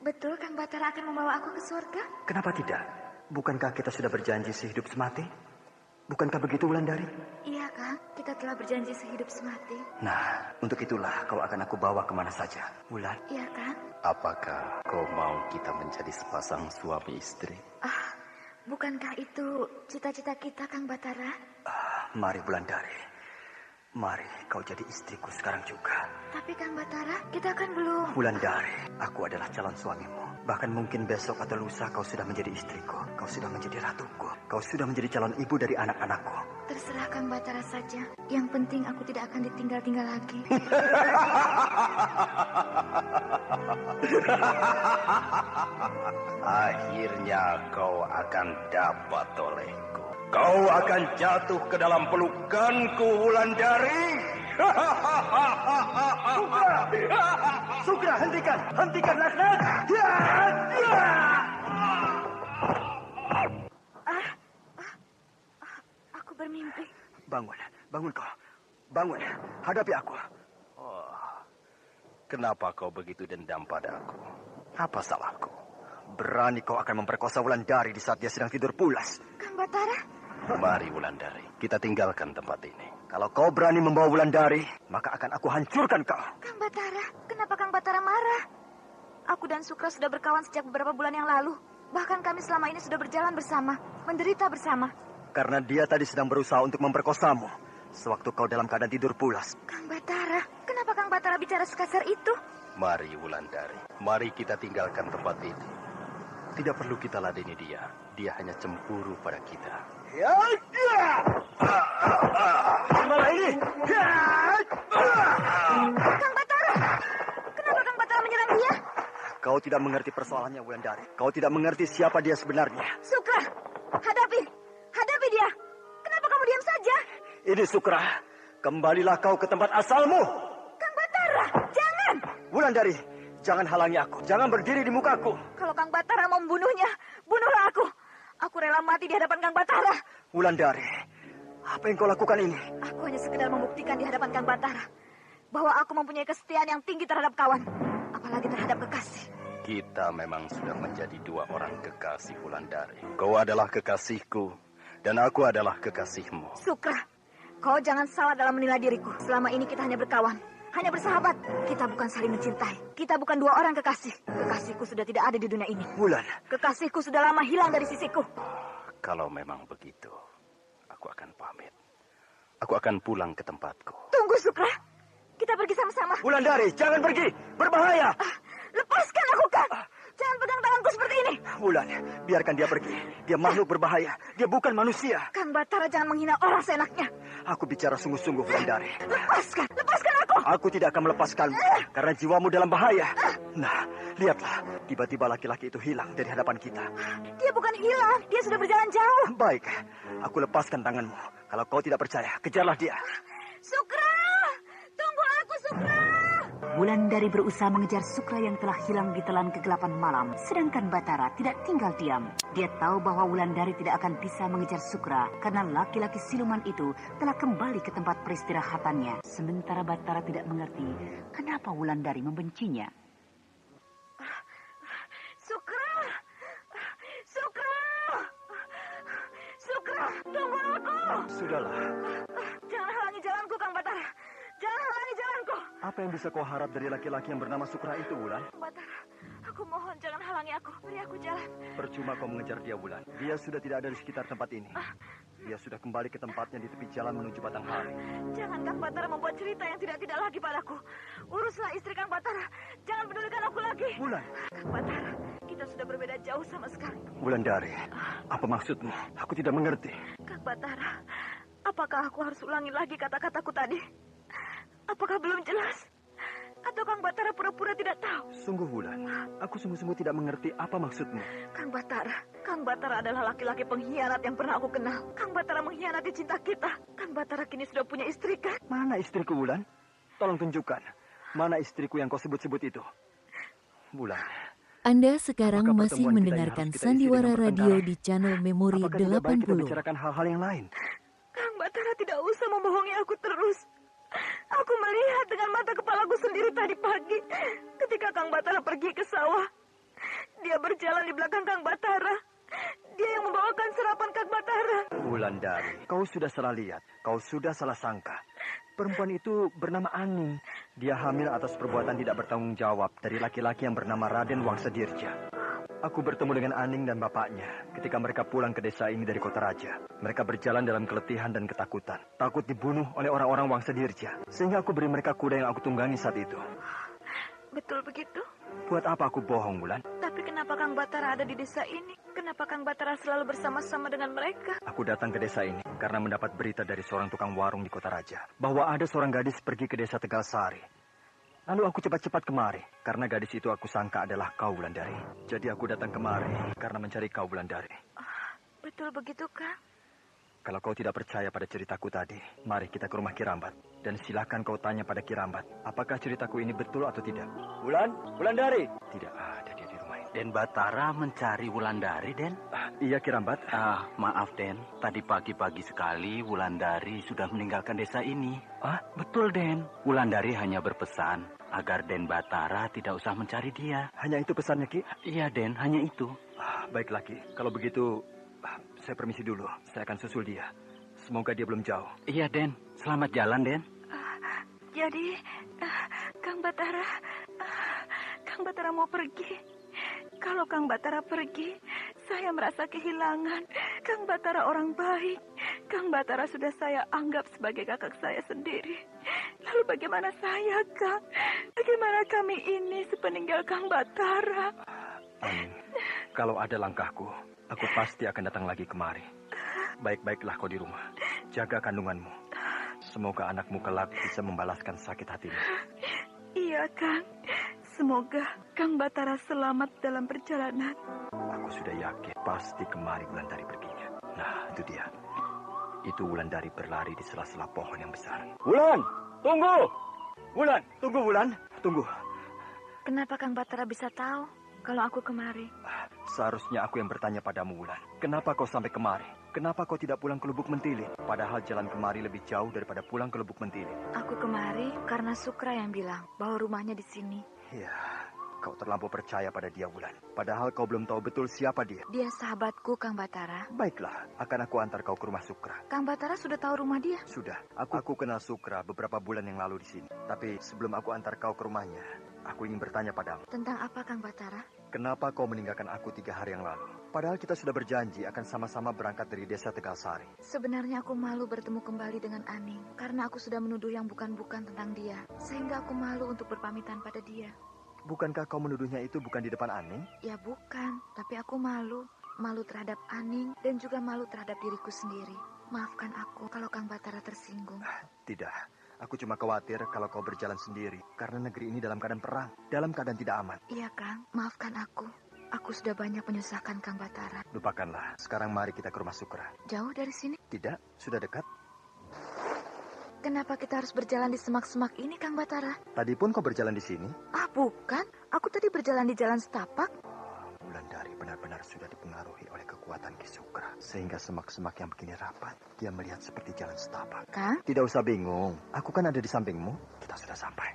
Betul Kang Batara akan membawa aku ke sorga? Kenapa tidak? Bukankah kita sudah berjanji sehidup semati? Bukankah begitu, Wulandari? Iya, Kang. Kita telah berjanji sehidup semati. Nah, untuk itulah kau akan aku bawa kemana saja, Wulan. Iya, Kang. Apakah kau mau kita menjadi sepasang suami istri? Bukankah itu cita-cita kita, Kang Batara? Mari, Wulandari. Mari kau jadi istriku sekarang juga. Tapi Kang Batara, kita kan belum... Wulandari, aku adalah calon suamimu. Bahkan mungkin besok atau lusa kau sudah menjadi istriku. Kau sudah menjadi ratuku. Kau sudah menjadi calon ibu dari anak-anakku. Terserah Kang Batara saja. Yang penting aku tidak akan ditinggal-tinggal lagi. Akhirnya kau akan dapat olehku. Kau akan jatuh ke dalam pelukanku, Wulandari. Sukra, hentikan! Hentikan, laknat! Aku bermimpi. Bangun, bangun kau. Bangun, hadapi aku. Kenapa kau begitu dendam padaku? Apa salahku? Berani kau akan memperkosa Wulandari di saat dia sedang tidur pulas. Kang Batara. Mari, Wulandari, kita tinggalkan tempat ini. Kalau kau berani membawa Wulandari, maka akan aku hancurkan kau. Kang Batara, kenapa Kang Batara marah? Aku dan Sukra sudah berkawan sejak beberapa bulan yang lalu. Bahkan kami selama ini sudah berjalan bersama, menderita bersama. Karena dia tadi sedang berusaha untuk memperkosamu sewaktu kau dalam keadaan tidur pulas. Kang Batara, kenapa Kang Batara bicara sekasar itu? Mari, Wulandari, mari kita tinggalkan tempat ini. Tidak perlu kita ladeni dia. Dia hanya cemburu pada kita. Malah ini. Kang Batara, kenapa Kang Batara menyerang dia? Kau tidak mengerti persoalannya, Wulandari. Kau tidak mengerti siapa dia sebenarnya. Sukra, hadapi dia. Kenapa kamu diam saja? Ini Sukra, kembalilah kau ke tempat asalmu. Kang Batara, jangan. Wulandari, jangan halangi aku. Jangan berdiri di mukaku. Kalau Kang Batara mau membunuhnya, bunuhlah aku. Aku rela mati di hadapan Kang Batara. Wulandari, apa yang kau lakukan ini? Aku hanya sekedar membuktikan di hadapan Kang Batara bahwa aku mempunyai kesetiaan yang tinggi terhadap kawan, apalagi terhadap kekasih. Kita memang sudah menjadi dua orang kekasih, Wulandari. Kau adalah kekasihku, dan aku adalah kekasihmu. Sukra, kau jangan salah dalam menilai diriku. Selama ini kita hanya berkawan, hanya bersahabat. Kita bukan saling mencintai. Kita bukan dua orang kekasih. Kekasihku sudah tidak ada di dunia ini. Wulan. Kekasihku sudah lama hilang dari sisiku. Kalau memang begitu, aku akan pamit. Aku akan pulang ke tempatku. Tunggu, Sukra. Kita pergi sama-sama. Wulandari, jangan pergi. Berbahaya. Lepaskan aku, Kang. Jangan pegang tanganku seperti ini. Wulan, biarkan dia pergi. Dia makhluk berbahaya. Dia bukan manusia. Kang Batara jangan menghina orang seenaknya. Aku bicara sungguh-sungguh, Wulandari. Lepaskan aku. Aku tidak akan melepaskanmu karena jiwamu dalam bahaya. Nah, lihatlah. Tiba-tiba laki-laki itu hilang dari hadapan kita. Dia bukan hilang. Dia sudah berjalan jauh. Baik, aku lepaskan tanganmu. Kalau kau tidak percaya, kejarlah dia. Sukra! Tunggu aku, Sukra! Wulandari berusaha mengejar Sukra yang telah hilang di telan kegelapan malam. Sedangkan Batara tidak tinggal diam. Dia tahu bahwa Wulandari tidak akan bisa mengejar Sukra karena laki-laki siluman itu telah kembali ke tempat peristirahatannya. Sementara Batara tidak mengerti kenapa Wulandari membencinya. Sukra! Sukra, tunggu aku! Sudahlah. Jangan halangi jalanku, Kang Batara. Jangan halangi jalanku. Apa yang bisa kau harap dari laki-laki yang bernama Sukra itu, Wulan? Batara, aku mohon jangan halangi aku. Beri aku jalan. Percuma kau mengejar dia, Wulan. Dia sudah tidak ada di sekitar tempat ini. Dia sudah kembali ke tempatnya di tepi jalan menuju Batanghari. Jangan Kang Batara membuat cerita yang tidak lagi padaku. Uruslah istri Kang Batara. Jangan pedulikan aku lagi. Wulan. Kang Batara, kita sudah berbeda jauh sama sekali. Wulandari, apa maksudmu? Aku tidak mengerti. Kang Batara, apakah aku harus ulangi lagi kata-kataku tadi? Apakah belum jelas? Atau Kang Batara pura-pura tidak tahu? Sungguh, Wulan. Aku sungguh-sungguh tidak mengerti apa maksudmu. Kang Batara adalah laki-laki pengkhianat yang pernah aku kenal. Kang Batara mengkhianati cinta kita. Kang Batara kini sudah punya istri, kan? Mana istriku, Wulan? Tolong tunjukkan. Mana istriku yang kau sebut-sebut itu? Wulan. Anda sekarang masih mendengarkan Sandiwara Radio di channel Memori 80. Apakah kita bicarakan hal-hal yang lain? Kang Batara tidak usah membohongi aku terus. Aku melihat dengan mata kepalaku sendiri tadi pagi ketika Kang Batara pergi ke sawah. Dia berjalan di belakang Kang Batara. Dia yang Batara. Wulandari, kau sudah salah lihat. Kau sudah salah sangka. Perempuan itu bernama Aning. Dia hamil atas perbuatan tidak bertanggung jawab dari laki-laki yang bernama Raden Wangsadirja. Aku bertemu dengan Aning dan bapaknya ketika mereka pulang ke desa ini dari kota raja. Mereka berjalan dalam keletihan dan ketakutan. Takut dibunuh oleh orang-orang Wangsadirja. Sehingga aku beri mereka kuda yang aku tunggangi saat itu. Betul begitu? Buat apa aku bohong, Wulan? Tapi kenapa Kang Batara ada di desa ini? Kenapa Kang Batara selalu bersama-sama dengan mereka? Aku datang ke desa ini karena mendapat berita dari seorang tukang warung di kota raja. Bahwa ada seorang gadis pergi ke desa Tegalsari. Lalu aku cepat-cepat kemari, karena gadis itu aku sangka adalah kau, Wulandari. Jadi aku datang kemari karena mencari kau, Wulandari. Betul begitu, Kang? Kalau kau tidak percaya pada ceritaku tadi, mari kita ke rumah Kirambat. Dan silakan kau tanya pada Kirambat, apakah ceritaku ini betul atau tidak. Wulandari! Tidak ada dia di rumah ini. Den Batara mencari Wulandari, Den? Iya, Kirambat. Maaf, Den. Tadi pagi-pagi sekali Wulandari sudah meninggalkan desa ini. Betul, Den. Wulandari hanya berpesan agar Den Batara tidak usah mencari dia. Hanya itu pesannya, Ki? Iya, Den. Hanya itu. Baiklah, Ki. Kalau begitu, saya permisi dulu. Saya akan susul dia. Semoga dia belum jauh. Iya, Den. Selamat jalan, Den. Jadi, Kang Batara mau pergi. Kalau Kang Batara pergi, saya merasa kehilangan. Kang Batara orang baik. Kang Batara sudah saya anggap sebagai kakak saya sendiri. Lalu bagaimana saya, Kang? Bagaimana kami ini sepeninggal Kang Batara? Aning, kalau ada langkahku, aku pasti akan datang lagi kemari. Baik-baiklah kau di rumah. Jaga kandunganmu. Semoga anakmu kelak bisa membalaskan sakit hatimu. Iya, Kang. Semoga Kang Batara selamat dalam perjalanan. Aku sudah yakin pasti kemari Wulandari perginya. Nah, itu dia. Itu Wulandari berlari di sela-sela pohon yang besar. Wulan, tunggu! Wulan, tunggu Wulan, tunggu. Kenapa Kang Batara bisa tahu kalau aku kemari? Seharusnya aku yang bertanya padamu, Wulan. Kenapa kau sampai kemari? Kenapa kau tidak pulang ke Lubuk Mentili? Padahal jalan kemari lebih jauh daripada pulang ke Lubuk Mentili. Aku kemari karena Sukra yang bilang bahwa rumahnya di sini. Ya, kau terlampau percaya pada dia, Wulan. Padahal kau belum tahu betul siapa dia. Dia sahabatku, Kang Batara. Baiklah, akan aku antar kau ke rumah Sukra. Kang Batara sudah tahu rumah dia? Sudah. Aku kenal Sukra beberapa bulan yang lalu di sini. Tapi sebelum aku antar kau ke rumahnya, aku ingin bertanya padamu. Tentang apa, Kang Batara? Kenapa kau meninggalkan aku 3 hari yang lalu? Padahal kita sudah berjanji akan sama-sama berangkat dari desa Tegalsari. Sebenarnya aku malu bertemu kembali dengan Aning. Karena aku sudah menuduh yang bukan-bukan tentang dia. Sehingga aku malu untuk berpamitan pada dia. Bukankah kau menuduhnya itu bukan di depan Aning? Ya bukan, tapi aku malu. Malu terhadap Aning dan juga malu terhadap diriku sendiri. Maafkan aku kalau Kang Batara tersinggung. Tidak. Aku cuma khawatir kalau kau berjalan sendiri. Karena negeri ini dalam keadaan perang. Dalam keadaan tidak aman. Iya, Kang. Maafkan aku. Aku sudah banyak menyusahkan Kang Batara. Lupakanlah. Sekarang mari kita ke rumah Sukra. Jauh dari sini? Tidak. Sudah dekat. Kenapa kita harus berjalan di semak-semak ini, Kang Batara? Tadi pun kau berjalan di sini? Bukan. Aku tadi berjalan di jalan setapak. Wulandari benar-benar sudah dipengaruhi oleh kekuatan Ki Sukra. Sehingga semak-semak yang begini rapat, dia melihat seperti jalan setapak. Kang? Tidak usah bingung. Aku kan ada di sampingmu. Kita sudah sampai.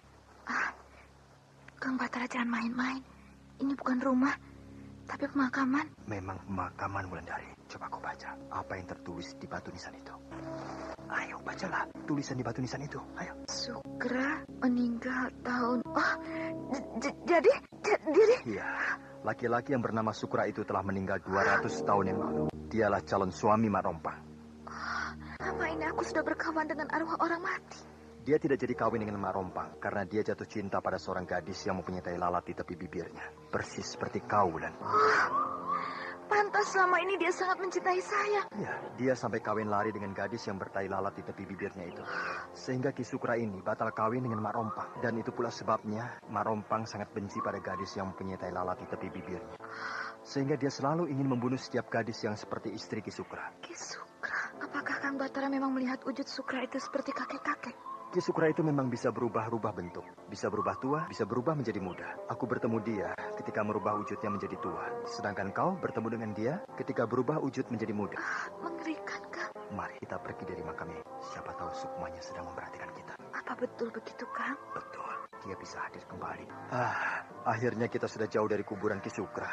Kang Batara jangan main-main. Ini bukan rumah, tapi pemakaman. Memang pemakaman, Wulandari. Coba kau baca. Apa yang tertulis di batu nisan itu? Ayo, bacalah. Tulisan di batu nisan itu. Ayo. Sukra meninggal tahun... Jadi? Iya. Laki-laki yang bernama Sukra itu telah meninggal 200 tahun yang lalu. Dialah calon suami Mak Rompang. Apa ini aku sudah berkawan dengan arwah orang mati? Dia tidak jadi kawin dengan Mak Rompang karena dia jatuh cinta pada seorang gadis yang mempunyai tai lalat di tepi bibirnya. Persis seperti kau, Wulan. Pantas selama ini dia sangat mencintai saya. Ya, dia sampai kawin lari dengan gadis yang bertai lalat di tepi bibirnya itu. Sehingga Ki Sukra ini batal kawin dengan Mak Rompang. Dan itu pula sebabnya Mak Rompang sangat benci pada gadis yang mempunyai tai lalat di tepi bibirnya. Sehingga dia selalu ingin membunuh setiap gadis yang seperti istri Ki Sukra. Ki Sukra? Apakah Kang Batara memang melihat wujud Sukra itu seperti kakek-kakek? Ki Sukra itu memang bisa berubah-ubah bentuk. Bisa berubah tua, bisa berubah menjadi muda. Aku bertemu dia ketika merubah wujudnya menjadi tua. Sedangkan kau bertemu dengan dia ketika berubah wujud menjadi muda. Mengerikan, Kang. Mari kita pergi dari makam ini. Siapa tahu Sukmanya sedang memperhatikan kita. Apa betul begitu, Kang? Betul. Dia bisa hadir kembali. Akhirnya kita sudah jauh dari kuburan Ki Sukra.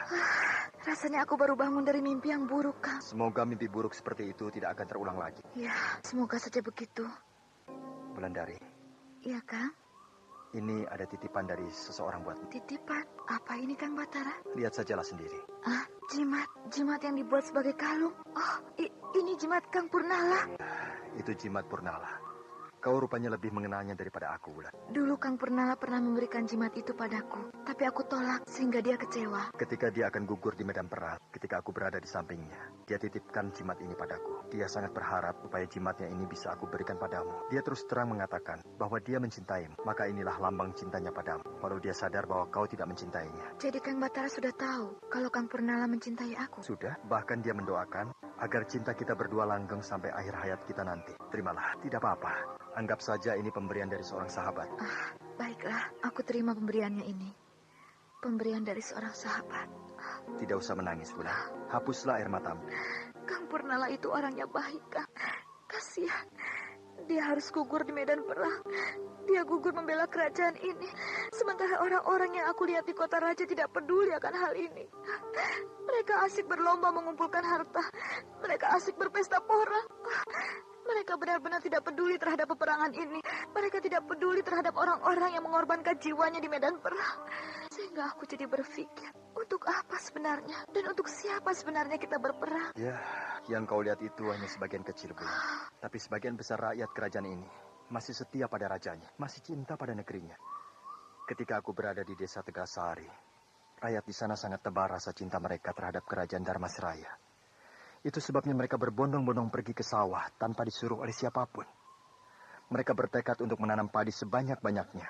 Rasanya aku baru bangun dari mimpi yang buruk, Kang. Semoga mimpi buruk seperti itu tidak akan terulang lagi. Ya, semoga saja begitu. Wulandari. Iya, Kang. Ini ada titipan dari seseorang buatmu. Titipan? Apa ini, Kang Batara? Lihat sajalah sendiri. Ah, jimat. Jimat yang dibuat sebagai kalung. Oh, ini jimat Kang Purnala. Itu jimat Purnala. Kau rupanya lebih mengenalnya daripada aku, Wulan. Dulu Kang Purnala pernah memberikan jimat itu padaku, tapi aku tolak sehingga dia kecewa. Ketika dia akan gugur di medan perang, ketika aku berada di sampingnya, dia titipkan jimat ini padaku. Dia sangat berharap supaya jimatnya ini bisa aku berikan padamu. Dia terus terang mengatakan bahwa dia mencintaimu, maka inilah lambang cintanya padamu. Walau dia sadar bahwa kau tidak mencintainya. Jadi Kang Batara sudah tahu kalau Kang Purnala mencintai aku? Sudah, bahkan dia mendoakan agar cinta kita berdua langgeng sampai akhir hayat kita nanti. Terimalah, tidak apa-apa. Anggap saja ini pemberian dari seorang sahabat. Ah, baiklah, aku terima pemberiannya ini. Pemberian dari seorang sahabat. Tidak usah menangis, Wulan. Hapuslah air matamu. Kang Purnala itu orangnya baik, Kang. Kasihan. Dia harus gugur di medan perang. Dia gugur membela kerajaan ini. Sementara orang-orang yang aku lihat di kota raja tidak peduli akan hal ini. Mereka asik berlomba mengumpulkan harta. Mereka asik berpesta pora. Mereka benar-benar tidak peduli terhadap peperangan ini. Mereka tidak peduli terhadap orang-orang yang mengorbankan jiwanya di medan perang. Sehingga aku jadi berpikir, untuk apa sebenarnya? Dan untuk siapa sebenarnya kita berperang? Ya, yang kau lihat itu hanya sebagian kecil, Bu. Tapi sebagian besar rakyat kerajaan ini masih setia pada rajanya, masih cinta pada negerinya. Ketika aku berada di desa Tegasari, rakyat di sana sangat tebal rasa cinta mereka terhadap kerajaan Dharmasraya. Itu sebabnya mereka berbondong-bondong pergi ke sawah tanpa disuruh oleh siapapun. Mereka bertekad untuk menanam padi sebanyak-banyaknya.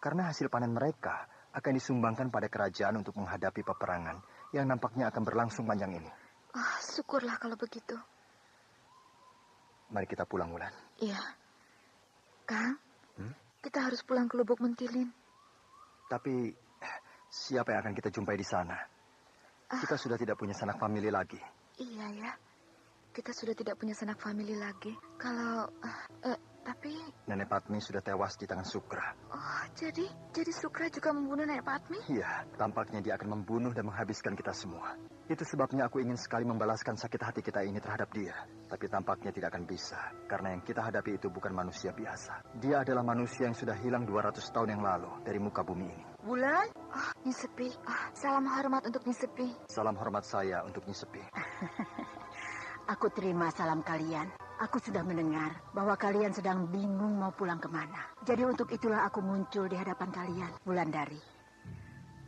Karena hasil panen mereka akan disumbangkan pada kerajaan untuk menghadapi peperangan yang nampaknya akan berlangsung panjang ini. Ah, syukurlah kalau begitu. Mari kita pulang, Wulan. Iya. Kang, kita harus pulang ke Lubuk Mentilin. Tapi siapa yang akan kita jumpai di sana? Kita sudah tidak punya sanak famili lagi. Iya ya, kita sudah tidak punya sanak famili lagi. Kalau, tapi... Nenek Patmi sudah tewas di tangan Sukra. Oh, jadi Sukra juga membunuh Nenek Patmi? Iya, tampaknya dia akan membunuh dan menghabiskan kita semua. Itu sebabnya aku ingin sekali membalaskan sakit hati kita ini terhadap dia. Tapi tampaknya tidak akan bisa, karena yang kita hadapi itu bukan manusia biasa. Dia adalah manusia yang sudah hilang 200 tahun yang lalu dari muka bumi ini. Wulan? Oh, Nyi Sepi. Salam hormat untuk Nyi Sepi. Salam hormat saya untuk Nyi Sepi. Aku terima salam kalian. Aku sudah mendengar bahwa kalian sedang bingung mau pulang kemana. Jadi untuk itulah aku muncul di hadapan kalian. Wulandari,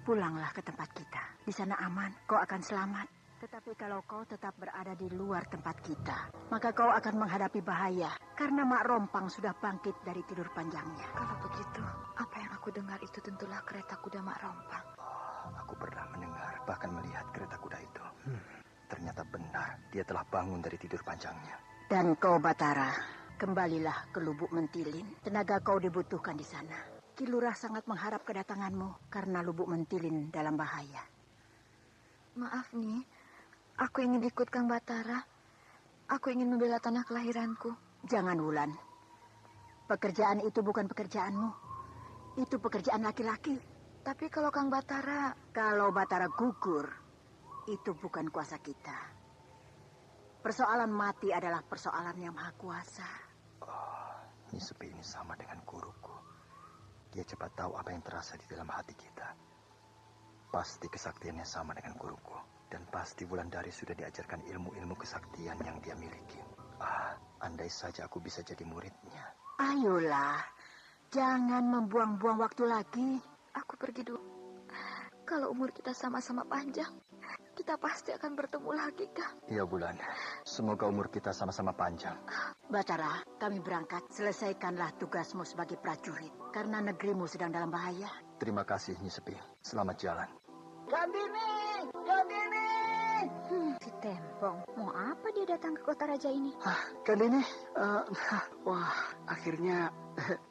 pulanglah ke tempat kita. Di sana aman, kau akan selamat. Tetapi kalau kau tetap berada di luar tempat kita, maka kau akan menghadapi bahaya. Karena Mak Rompang sudah bangkit dari tidur panjangnya. Kalau begitu, apa yang aku dengar itu tentulah kereta kuda Mak Rompang. Oh, aku pernah mendengar, bahkan melihat kereta kuda itu. Ternyata benar, dia telah bangun dari tidur panjangnya. Dan kau Batara, kembalilah ke Lubuk Mentilin. Tenaga kau dibutuhkan di sana. Ki Lurah sangat mengharap kedatanganmu karena Lubuk Mentilin dalam bahaya. Maaf nih, aku ingin ikut Kang Batara. Aku ingin membela tanah kelahiranku. Jangan, Wulan. Pekerjaan itu bukan pekerjaanmu. Itu pekerjaan laki-laki. Tapi kalau Kang Batara... Kalau Batara gugur, itu bukan kuasa kita. Persoalan mati adalah persoalan yang maha kuasa. Oh, Nyi Sepi ini sama dengan guruku. Dia cepat tahu apa yang terasa di dalam hati kita. Pasti kesaktiannya sama dengan guruku. Dan pasti Wulandari sudah diajarkan ilmu-ilmu kesaktian yang dia miliki. Andai saja aku bisa jadi muridnya. Ayolah, jangan membuang-buang waktu lagi. Aku pergi dulu. Kalau umur kita sama-sama panjang, kita pasti akan bertemu lagi, Kang. Iya, Wulan. Semoga umur kita sama-sama panjang. Batara, kami berangkat. Selesaikanlah tugasmu sebagai prajurit. Karena negerimu sedang dalam bahaya. Terima kasih, Nyi Sepi. Selamat jalan. Gandini! Gandini! Si Tempong, mau apa dia datang ke kota raja ini? Gandini, wah, akhirnya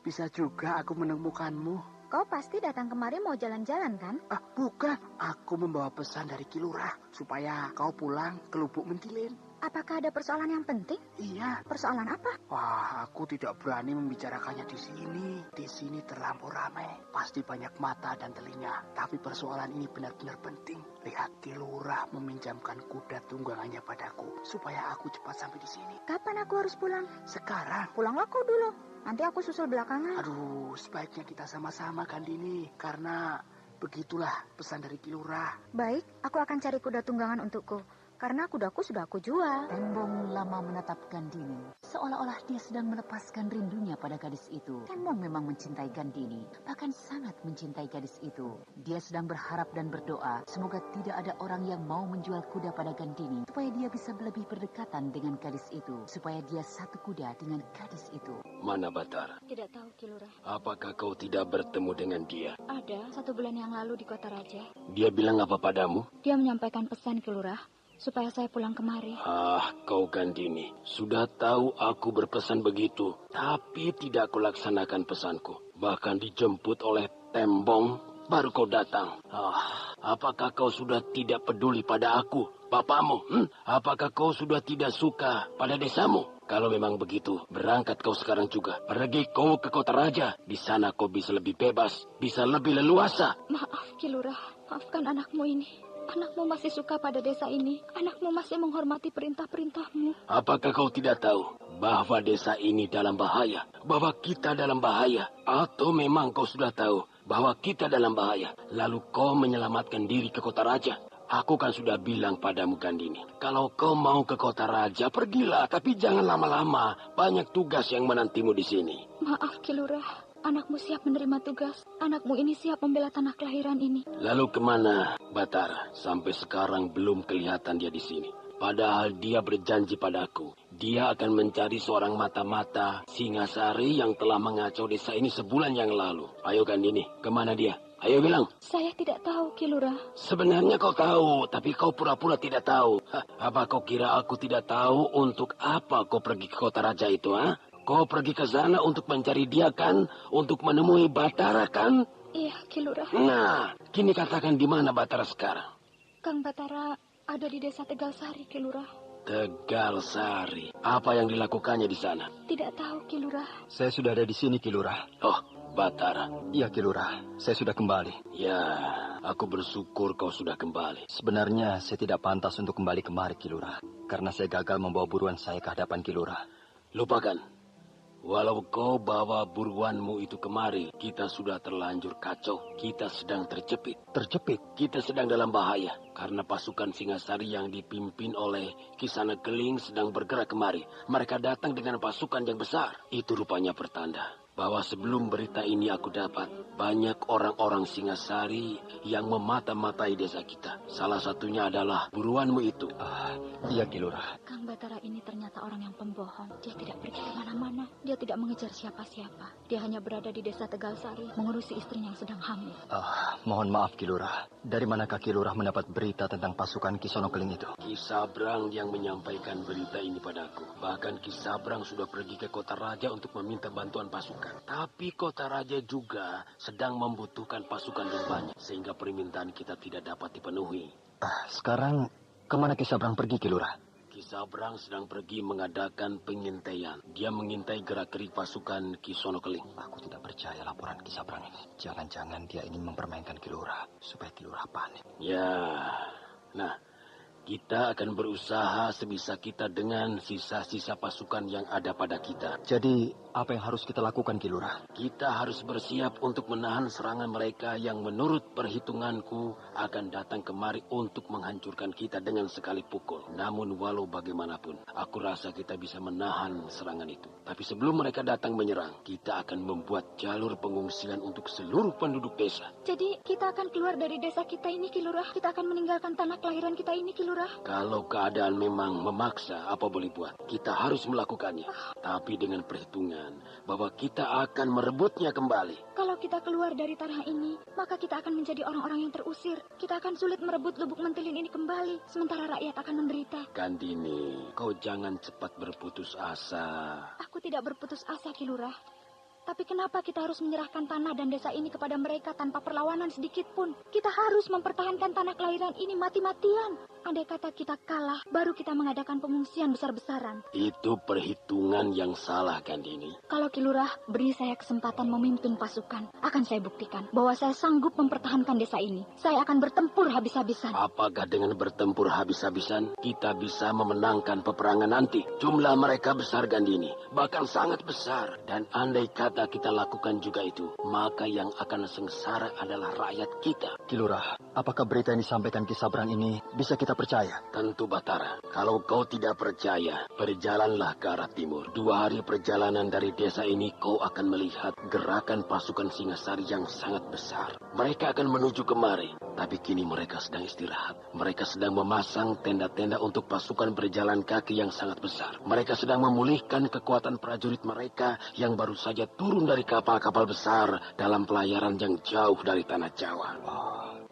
bisa juga aku menemukanmu. Kau pasti datang kemari mau jalan-jalan, kan? Bukan, aku membawa pesan dari Ki Lurah supaya kau pulang ke Lubuk Mentilin. Apakah ada persoalan yang penting? Iya. Persoalan apa? Wah, aku tidak berani membicarakannya di sini. Di sini terlampau ramai. Pasti banyak mata dan telinga. Tapi persoalan ini benar-benar penting. Lihat, Ki Lurah meminjamkan kuda tunggangannya padaku supaya aku cepat sampai di sini. Kapan aku harus pulang? Sekarang. Pulanglah kau dulu. Nanti aku susul belakangan. Aduh, sebaiknya kita sama-sama, Gandini. Karena begitulah pesan dari Ki Lurah. Baik, aku akan cari kuda tunggangan untukku. Karena kudaku sudah aku jual. Tembong lama menatap Gandini, seolah-olah dia sedang melepaskan rindunya pada gadis itu. Tembong memang mencintai Gandini, bahkan sangat mencintai gadis itu. Dia sedang berharap dan berdoa, semoga tidak ada orang yang mau menjual kuda pada Gandini, supaya dia bisa lebih berdekatan dengan gadis itu, supaya dia satu kuda dengan gadis itu. Mana Batara? Tidak tahu, Ki Lurah. Apakah kau tidak bertemu dengan dia? Ada, 1 bulan yang lalu di Kota Raja. Dia bilang apa padamu? Dia menyampaikan pesan, Ki Lurah, supaya saya pulang kemari. Kau Gandini, sudah tahu aku berpesan begitu, tapi tidak kau laksanakan pesanku. Bahkan dijemput oleh Tembong, baru kau datang. Apakah kau sudah tidak peduli pada aku, bapakmu? Apakah kau sudah tidak suka pada desamu? Kalau memang begitu, berangkat kau sekarang juga. Pergi kau ke Kota Raja. Di sana kau bisa lebih bebas, bisa lebih leluasa. Maaf, Ki Lurah, maafkan anakmu ini. Anakmu masih suka pada desa ini. Anakmu masih menghormati perintah-perintahmu. Apakah kau tidak tahu bahwa desa ini dalam bahaya? Bahwa kita dalam bahaya? Atau memang kau sudah tahu bahwa kita dalam bahaya, lalu kau menyelamatkan diri ke Kota Raja? Aku kan sudah bilang padamu, Gandini. Kalau kau mau ke Kota Raja, pergilah. Tapi jangan lama-lama. Banyak tugas yang menantimu di sini. Maaf, Ki Lurah. Anakmu siap menerima tugas. Anakmu ini siap membela tanah kelahiran ini. Lalu kemana Batara? Sampai sekarang belum kelihatan dia di sini. Padahal dia berjanji padaku. Dia akan mencari seorang mata-mata Singasari yang telah mengacau desa ini sebulan yang lalu. Ayo Gandini, kemana dia? Ayo bilang. Saya tidak tahu, Ki Lurah. Sebenarnya kau tahu, tapi kau pura-pura tidak tahu. Apa kau kira aku tidak tahu untuk apa kau pergi ke Kota Raja itu, ha? Kau pergi ke sana untuk mencari dia kan? Untuk menemui Batara kan? Iya, Ki Lurah. Nah, kini katakan di mana Batara sekarang? Kang Batara ada di desa Tegalsari, Ki Lurah. Tegalsari. Apa yang dilakukannya di sana? Tidak tahu, Ki Lurah. Saya sudah ada di sini, Ki Lurah. Oh, Batara. Iya, Ki Lurah. Saya sudah kembali. Ya, aku bersyukur kau sudah kembali. Sebenarnya saya tidak pantas untuk kembali kemari, Ki Lurah. Karena saya gagal membawa buruan saya ke hadapan Ki Lurah. Lupakan. Walau kau bawa buruanmu itu kemari, kita sudah terlanjur kacau. Kita sedang terjepit. Terjepit? Kita sedang dalam bahaya. Karena pasukan Singasari yang dipimpin oleh Kisana Keling sedang bergerak kemari. Mereka datang dengan pasukan yang besar. Itu rupanya pertanda bahwa sebelum berita ini aku dapat, banyak orang-orang Singasari yang memata-matai desa kita. Salah satunya adalah buruanmu itu. Iya, Ki Lurah. Kang Batara ini ternyata orang yang pembohong. Dia tidak pergi kemana-mana. Dia tidak mengejar siapa-siapa. Dia hanya berada di desa Tegalsari, mengurusi istrinya yang sedang hamil. Mohon maaf, Ki Lurah. Dari manakah Ki Lurah mendapat berita tentang pasukan Kisono Keling itu? Ki Sabrang yang menyampaikan berita ini padaku. Bahkan Ki Sabrang sudah pergi ke Kota Raja untuk meminta bantuan pasukan. Tapi Kota Raja juga sedang membutuhkan pasukan yang banyak, sehingga permintaan kita tidak dapat dipenuhi. Sekarang kemana Ki Sabrang pergi, Ki Lurah? Ki Sabrang sedang pergi mengadakan pengintaian. Dia mengintai gerak-gerik pasukan Kisono Keling. Aku tidak percaya laporan Ki Sabrang ini. Jangan-jangan dia ingin mempermainkan Ki Lurah supaya Ki Lurah panik. Ya, nah, kita akan berusaha sebisa kita dengan sisa-sisa pasukan yang ada pada kita. Jadi, apa yang harus kita lakukan, Ki Lurah? Kita harus bersiap untuk menahan serangan mereka yang menurut perhitunganku akan datang kemari untuk menghancurkan kita dengan sekali pukul. Namun walau bagaimanapun, aku rasa kita bisa menahan serangan itu. Tapi sebelum mereka datang menyerang, kita akan membuat jalur pengungsian untuk seluruh penduduk desa. Jadi, kita akan keluar dari desa kita ini, Ki Lurah. Kita akan meninggalkan tanah kelahiran kita ini, Ki Lurah. Kalau keadaan memang memaksa, apa boleh buat? Kita harus melakukannya. Tapi dengan perhitungan bahwa kita akan merebutnya kembali. Kalau kita keluar dari tanah ini, maka kita akan menjadi orang-orang yang terusir. Kita akan sulit merebut lubuk mentilin ini kembali, sementara rakyat akan menderita. Gandini, kau jangan cepat berputus asa. Aku tidak berputus asa, Ki Lurah. Tapi kenapa kita harus menyerahkan tanah dan desa ini kepada mereka tanpa perlawanan sedikit pun? Kita harus mempertahankan tanah kelahiran ini mati-matian. Andai kata kita kalah, baru kita mengadakan pengungsian besar-besaran. Itu perhitungan yang salah, Gandini. Kalau Ki Lurah beri saya kesempatan memimpin pasukan, akan saya buktikan bahwa saya sanggup mempertahankan desa ini. Saya akan bertempur habis-habisan. Apakah dengan bertempur habis-habisan, kita bisa memenangkan peperangan nanti? Jumlah mereka besar, Gandini. Bahkan sangat besar. Dan andai kata kita lakukan juga itu, maka yang akan sengsara adalah rakyat kita. Ki Lurah, apakah berita yang disampaikan Ki Sabrang ini bisa kita percaya? Tentu, Batara. Kalau kau tidak percaya, berjalanlah ke arah timur. 2 hari perjalanan dari desa ini, kau akan melihat gerakan pasukan Singasari yang sangat besar. Mereka akan menuju kemari. Tapi kini mereka sedang istirahat. Mereka sedang memasang tenda-tenda untuk pasukan berjalan kaki yang sangat besar. Mereka sedang memulihkan kekuatan prajurit mereka yang baru saja turun dari kapal-kapal besar dalam pelayaran yang jauh dari tanah Jawa.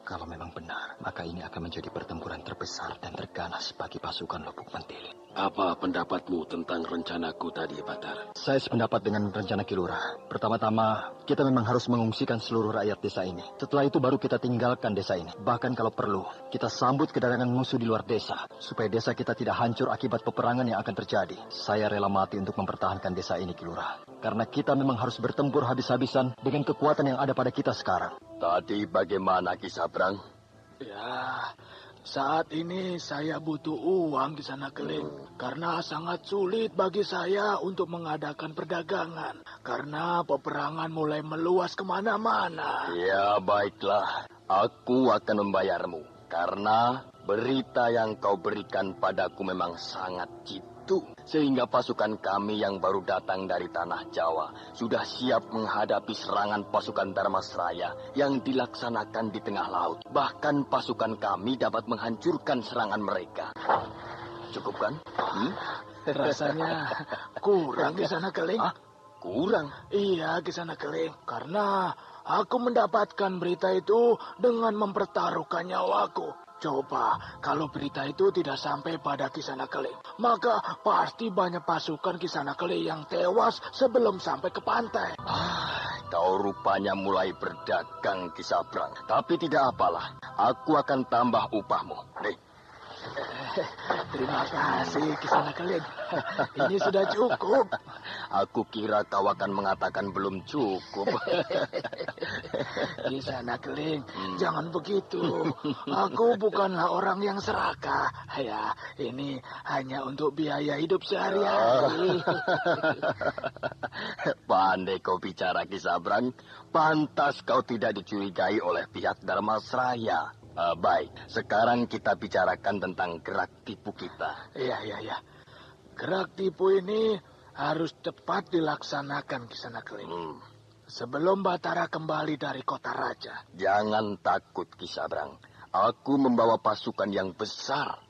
Kalau memang benar, maka ini akan menjadi pertempuran terbesar dan terganas bagi pasukan Lubuk Mentilin. Apa pendapatmu tentang rencanaku tadi, Batar? Saya sependapat dengan rencana Ki Lurah. Pertama-tama, kita memang harus mengungsikan seluruh rakyat desa ini. Setelah itu baru kita tinggalkan desa ini. Bahkan kalau perlu, kita sambut kedatangan musuh di luar desa, supaya desa kita tidak hancur akibat peperangan yang akan terjadi. Saya rela mati untuk mempertahankan desa ini, Ki Lurah. Karena kita memang harus bertempur habis-habisan dengan kekuatan yang ada pada kita sekarang. Tadi bagaimana, Ki Sabrang? Ya, saat ini saya butuh uang di sana Keling. Karena sangat sulit bagi saya untuk mengadakan perdagangan. Karena peperangan mulai meluas kemana-mana. Ya, baiklah. Aku akan membayarmu. Karena berita yang kau berikan padaku memang sangat jitu. Sehingga pasukan kami yang baru datang dari tanah Jawa sudah siap menghadapi serangan pasukan Dharmasraya yang dilaksanakan di tengah laut. Bahkan pasukan kami dapat menghancurkan serangan mereka. Cukup kan? Rasanya kurang di sana Keling. Kurang? Iya, di sana Keling. Karena aku mendapatkan berita itu dengan mempertaruhkan nyawaku. Coba, kalau berita itu tidak sampai pada Kisana Keling, maka pasti banyak pasukan Kisana Keling yang tewas sebelum sampai ke pantai. Kau rupanya mulai berdagang, Ki Sabrang. Tapi tidak apalah, aku akan tambah upahmu. Nih. Terima kasih, Kisana Keling. Ini sudah cukup. Aku kira kau akan mengatakan belum cukup. Kisana Keling, jangan begitu. Aku bukanlah orang yang serakah. Ya, ini hanya untuk biaya hidup sehari-hari. Pandai kau bicara, Ki Sabrang. Pantas kau tidak dicurigai oleh pihak Dharmasraya. Baik, sekarang kita bicarakan tentang gerak tipu kita. Iya. Gerak tipu ini harus cepat dilaksanakan, Kisana Keling. Sebelum Batara kembali dari kota raja. Jangan takut, Ki Sabrang. Aku membawa pasukan yang besar.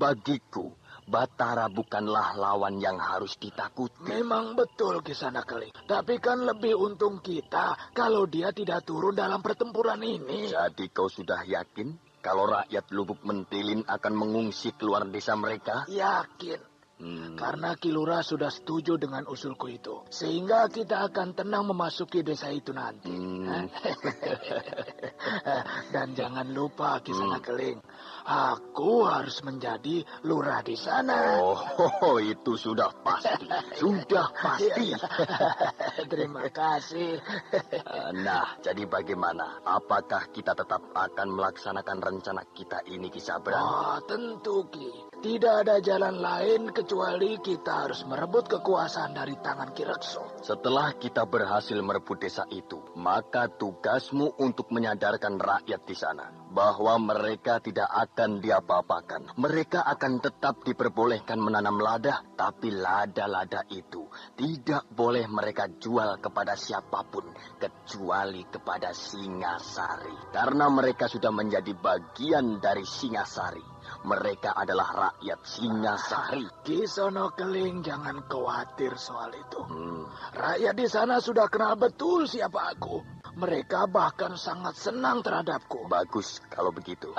Bagiku, Batara bukanlah lawan yang harus ditakuti. Memang betul, Kisana Keling. Tapi kan lebih untung kita kalau dia tidak turun dalam pertempuran ini. Jadi kau sudah yakin kalau rakyat Lubuk Mentilin akan mengungsi keluar desa mereka? Yakin. Karena Ki Lurah sudah setuju dengan usulku itu. Sehingga kita akan tenang memasuki desa itu nanti. Dan jangan lupa, Kisana Keling. Aku harus menjadi lurah di sana. Oh, itu sudah pasti. Sudah pasti. Terima kasih. Nah, jadi bagaimana? Apakah kita tetap akan melaksanakan rencana kita ini, Ki Sabrang? Tentu, Ki. Tidak ada jalan lain kecuali kita harus merebut kekuasaan dari tangan Ki Rekso. Setelah kita berhasil merebut desa itu, maka tugasmu untuk menyadarkan rakyat di sana bahwa mereka tidak akan diapa-apakan. Mereka akan tetap diperbolehkan menanam lada, tapi lada-lada itu tidak boleh mereka jual kepada siapapun kecuali kepada Singasari. Karena mereka sudah menjadi bagian dari Singasari. Mereka adalah rakyat Singasari. Kisono Keling, jangan khawatir soal itu. Rakyat di sana sudah kenal betul siapa aku. Mereka bahkan sangat senang terhadapku. Bagus kalau begitu.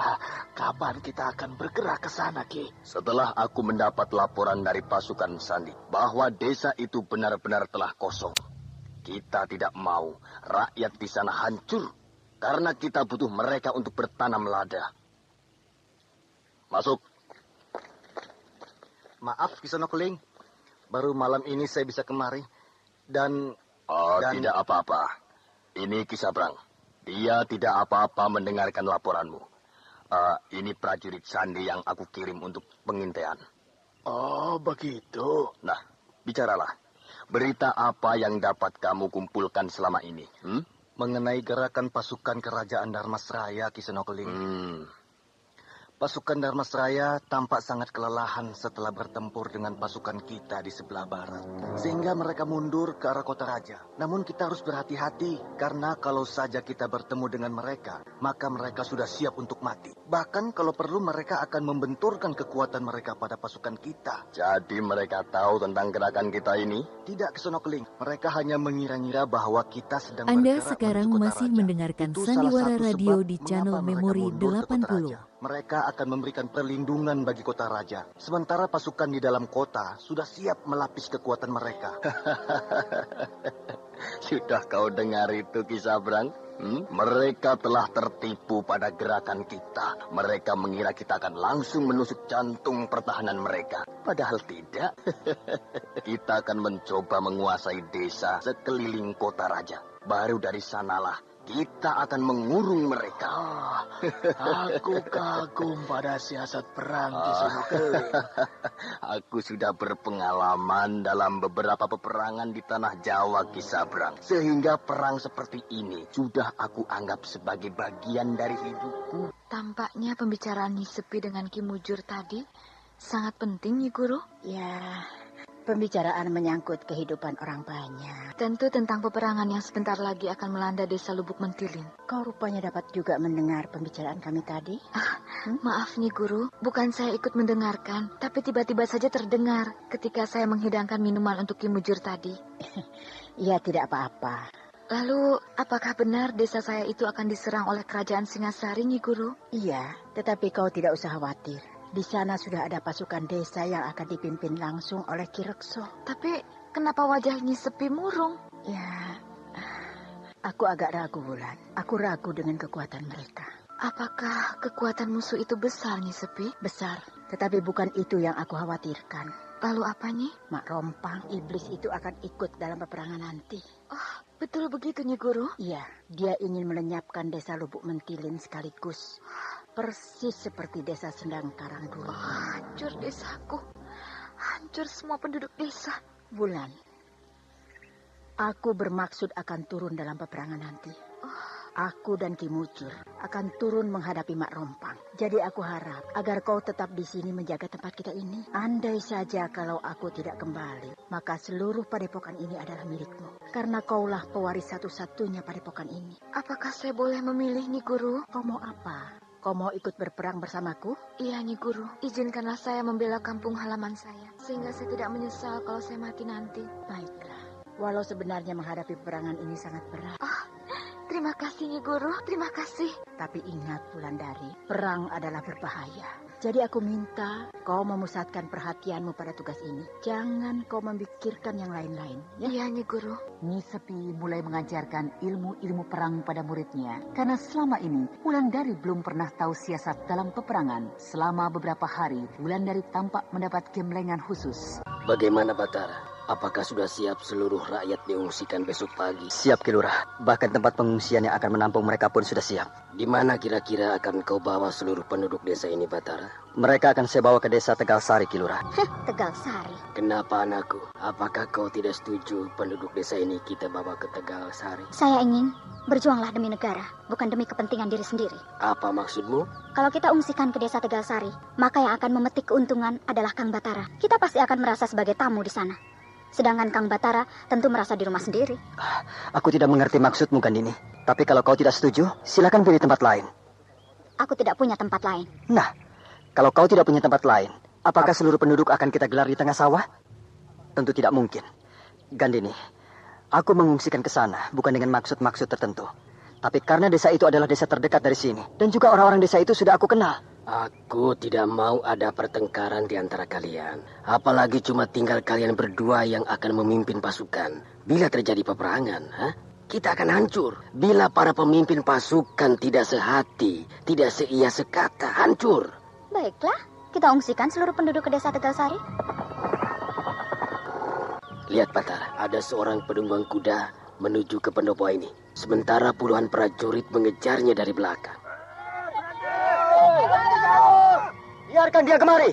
Kapan kita akan bergerak ke sana, Ki? Setelah aku mendapat laporan dari pasukan Sandi bahwa desa itu benar-benar telah kosong. Kita tidak mau rakyat di sana hancur karena kita butuh mereka untuk bertanam lada. Masuk. Maaf, Kisono Keling. Baru malam ini saya bisa kemari. Dan... Tidak apa-apa. Ini Ki Sabrang. Dia tidak apa-apa mendengarkan laporanmu. Ini prajurit Sandi yang aku kirim untuk pengintaian. Oh, begitu. Nah, bicaralah. Berita apa yang dapat kamu kumpulkan selama ini? Mengenai gerakan pasukan kerajaan Dharmasraya, Kisono Keling. Pasukan Dharmasraya tampak sangat kelelahan setelah bertempur dengan pasukan kita di sebelah barat. Sehingga mereka mundur ke arah kota raja. Namun kita harus berhati-hati. Karena kalau saja kita bertemu dengan mereka, maka mereka sudah siap untuk mati. Bahkan kalau perlu mereka akan membenturkan kekuatan mereka pada pasukan kita. Jadi mereka tahu tentang gerakan kita ini? Tidak, Kisono Keling. Mereka hanya mengira-ngira bahwa kita sedang Anda bergerak sekarang menuju kota masih raja. mendengarkan Itu Sandiwara salah satu Radio sebab di channel mengapa mereka Memori mundur ke kota 80. raja. Mereka akan memberikan perlindungan bagi kota raja. Sementara pasukan di dalam kota sudah siap melapis kekuatan mereka. Sudah kau dengar itu, Ki Sabrang? Mereka telah tertipu pada gerakan kita. Mereka mengira kita akan langsung menusuk jantung pertahanan mereka. Padahal tidak. Kita akan mencoba menguasai desa sekeliling kota raja. Baru dari sanalah kita akan mengurung mereka. Aku kagum pada siasat perang Kisono Keling. Aku sudah berpengalaman dalam beberapa peperangan di tanah Jawa, Ki Sabrang. Sehingga perang seperti ini sudah aku anggap sebagai bagian dari hidupku. Tampaknya pembicaraan Nyi Sepi dengan Ki Mujur tadi sangat penting, Nyi Guru. Ya, pembicaraan menyangkut kehidupan orang banyak. Tentu tentang peperangan yang sebentar lagi akan melanda desa Lubuk Mentilin. Kau rupanya dapat juga mendengar pembicaraan kami tadi. Maaf Nyi Guru, bukan saya ikut mendengarkan, tapi tiba-tiba saja terdengar ketika saya menghidangkan minuman untuk Ki Mujur tadi. Ya, tidak apa-apa. Lalu, apakah benar desa saya itu akan diserang oleh kerajaan Singasari, Nyi Guru? Iya, tetapi kau tidak usah khawatir. Di sana sudah ada pasukan desa yang akan dipimpin langsung oleh Ki Rekso. Tapi kenapa wajah Nyi Sepi murung? Ya, aku agak ragu, Wulan. Aku ragu dengan kekuatan mereka. Apakah kekuatan musuh itu besar, Nyi Sepi? Besar, tetapi bukan itu yang aku khawatirkan. Lalu apa, Nyi? Mak Rompang, iblis itu akan ikut dalam peperangan nanti. Oh, betul begitu, Nyi Guru? Iya, dia ingin melenyapkan desa Lubuk Mentilin sekaligus. Persis seperti desa Sendang Karang dulu. Hancur desaku. Hancur semua penduduk desa. Wulan, aku bermaksud akan turun dalam peperangan nanti. Aku dan Ki Mujur akan turun menghadapi Mak Rompang. Jadi aku harap agar kau tetap di sini menjaga tempat kita ini. Andai saja kalau aku tidak kembali, maka seluruh padepokan ini adalah milikmu. Karena kaulah pewaris satu-satunya padepokan ini. Apakah saya boleh memilih, Nyi Guru? Kau mau apa? Kau mau ikut berperang bersamaku? Iya, Nyi Guru. Izinkanlah saya membela kampung halaman saya, sehingga saya tidak menyesal kalau saya mati nanti. Baiklah. Walau sebenarnya menghadapi peperangan ini sangat berat. Terima kasih, Nyi Guru. Terima kasih. Tapi ingat, Wulandari, perang adalah berbahaya. Jadi aku minta kau memusatkan perhatianmu pada tugas ini. Jangan kau memikirkan yang lain-lain. Ya? Iya, Nyi Guru. Nyi Sepi mulai mengajarkan ilmu-ilmu perang pada muridnya. Karena selama ini, Wulandari belum pernah tahu siasat dalam peperangan. Selama beberapa hari, Wulandari tampak mendapat gemblengan khusus. Bagaimana, Batara? Apakah sudah siap seluruh rakyat diungsikan besok pagi? Siap, Ki Lurah. Bahkan tempat pengungsian yang akan menampung mereka pun sudah siap. Di mana kira-kira akan kau bawa seluruh penduduk desa ini, Batara? Mereka akan saya bawa ke desa Tegal Sari, Ki Lurah. Tegal Sari? Kenapa, anakku? Apakah kau tidak setuju penduduk desa ini kita bawa ke Tegal Sari? Saya ingin berjuanglah demi negara, bukan demi kepentingan diri sendiri. Apa maksudmu? Kalau kita ungsikan ke desa Tegal Sari, maka yang akan memetik keuntungan adalah Kang Batara. Kita pasti akan merasa sebagai tamu di sana. Sedangkan Kang Batara tentu merasa di rumah sendiri. Aku tidak mengerti maksudmu, Gandini. Tapi kalau kau tidak setuju, silakan pilih tempat lain. Aku tidak punya tempat lain. Nah, kalau kau tidak punya tempat lain, apakah seluruh penduduk akan kita gelar di tengah sawah? Tentu tidak mungkin. Gandini, aku mengungsikan ke sana bukan dengan maksud-maksud tertentu. Tapi karena desa itu adalah desa terdekat dari sini. Dan juga orang-orang desa itu sudah aku kenal. Aku tidak mau ada pertengkaran di antara kalian. Apalagi cuma tinggal kalian berdua yang akan memimpin pasukan. Bila terjadi peperangan, kita akan hancur. Bila para pemimpin pasukan tidak sehati, tidak seia sekata, hancur. Baiklah, kita ungsikan seluruh penduduk ke desa Tegalsari. Lihat Batara, ada seorang penunggang kuda menuju ke pendopo ini. Sementara puluhan prajurit mengejarnya dari belakang. Biarkan dia kemari.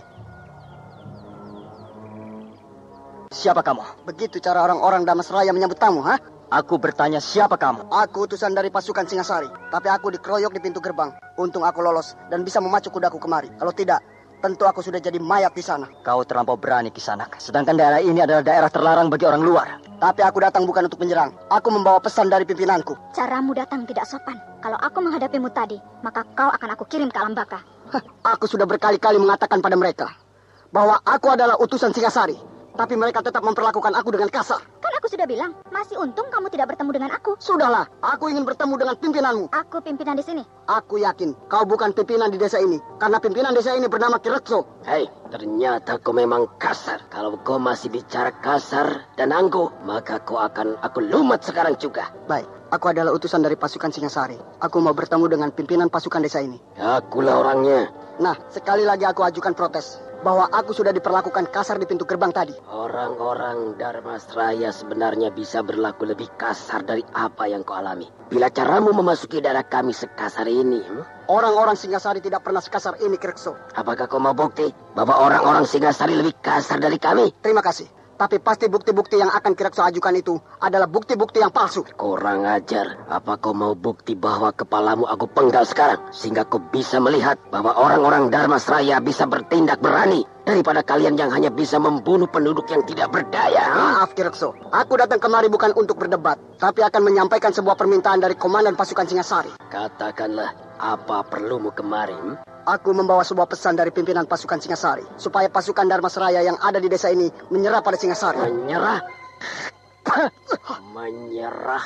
Siapa kamu? Begitu cara orang-orang Damasraya menyambut tamu, ha? Aku bertanya siapa kamu? Aku utusan dari pasukan Singasari, tapi aku dikeroyok di pintu gerbang. Untung aku lolos dan bisa memacu kudaku kemari. Kalau tidak, tentu aku sudah jadi mayat di sana. Kau terlampau berani Kisanak. Sedangkan daerah ini adalah daerah terlarang bagi orang luar. Tapi aku datang bukan untuk menyerang. Aku membawa pesan dari pimpinanku. Caramu datang tidak sopan. Kalau aku menghadapimu tadi, maka kau akan aku kirim ke alam baka. Aku sudah berkali-kali mengatakan pada mereka bahwa aku adalah utusan Singasari. Tapi mereka tetap memperlakukan aku dengan kasar. Kan aku sudah bilang, masih untung kamu tidak bertemu dengan aku. Sudahlah, aku ingin bertemu dengan pimpinanmu. Aku pimpinan di sini. Aku yakin kau bukan pimpinan di desa ini. Karena pimpinan desa ini bernama Ki Rekso. Hei, ternyata kau memang kasar. Kalau kau masih bicara kasar dan angkuh, maka kau akan aku lumat sekarang juga. Baik, aku adalah utusan dari pasukan Singasari. Aku mau bertemu dengan pimpinan pasukan desa ini. Akulah orangnya. Nah, sekali lagi aku ajukan protes bahwa aku sudah diperlakukan kasar di pintu gerbang tadi. Orang-orang Darmasraya sebenarnya bisa berlaku lebih kasar dari apa yang kau alami. Bila caramu memasuki daerah kami sekasar ini, Orang-orang Singasari tidak pernah sekasar ini, Ki Rekso. Apakah kau mau bukti bahwa orang-orang Singasari lebih kasar dari kami? Terima kasih. Tapi pasti bukti-bukti yang akan Ki Rekso ajukan itu adalah bukti-bukti yang palsu. Kurang ajar. Apa kau mau bukti bahwa kepalamu aku penggal sekarang? Sehingga kau bisa melihat bahwa orang-orang Darmasraya bisa bertindak berani daripada kalian yang hanya bisa membunuh penduduk yang tidak berdaya. Maaf Ki Rekso. Aku datang kemari bukan untuk berdebat, tapi akan menyampaikan sebuah permintaan dari komandan pasukan Singasari. Katakanlah, apa perlumu kemari? Aku membawa sebuah pesan dari pimpinan pasukan Singasari supaya pasukan Darmasraya yang ada di desa ini menyerah pada Singasari. Menyerah? Menyerah?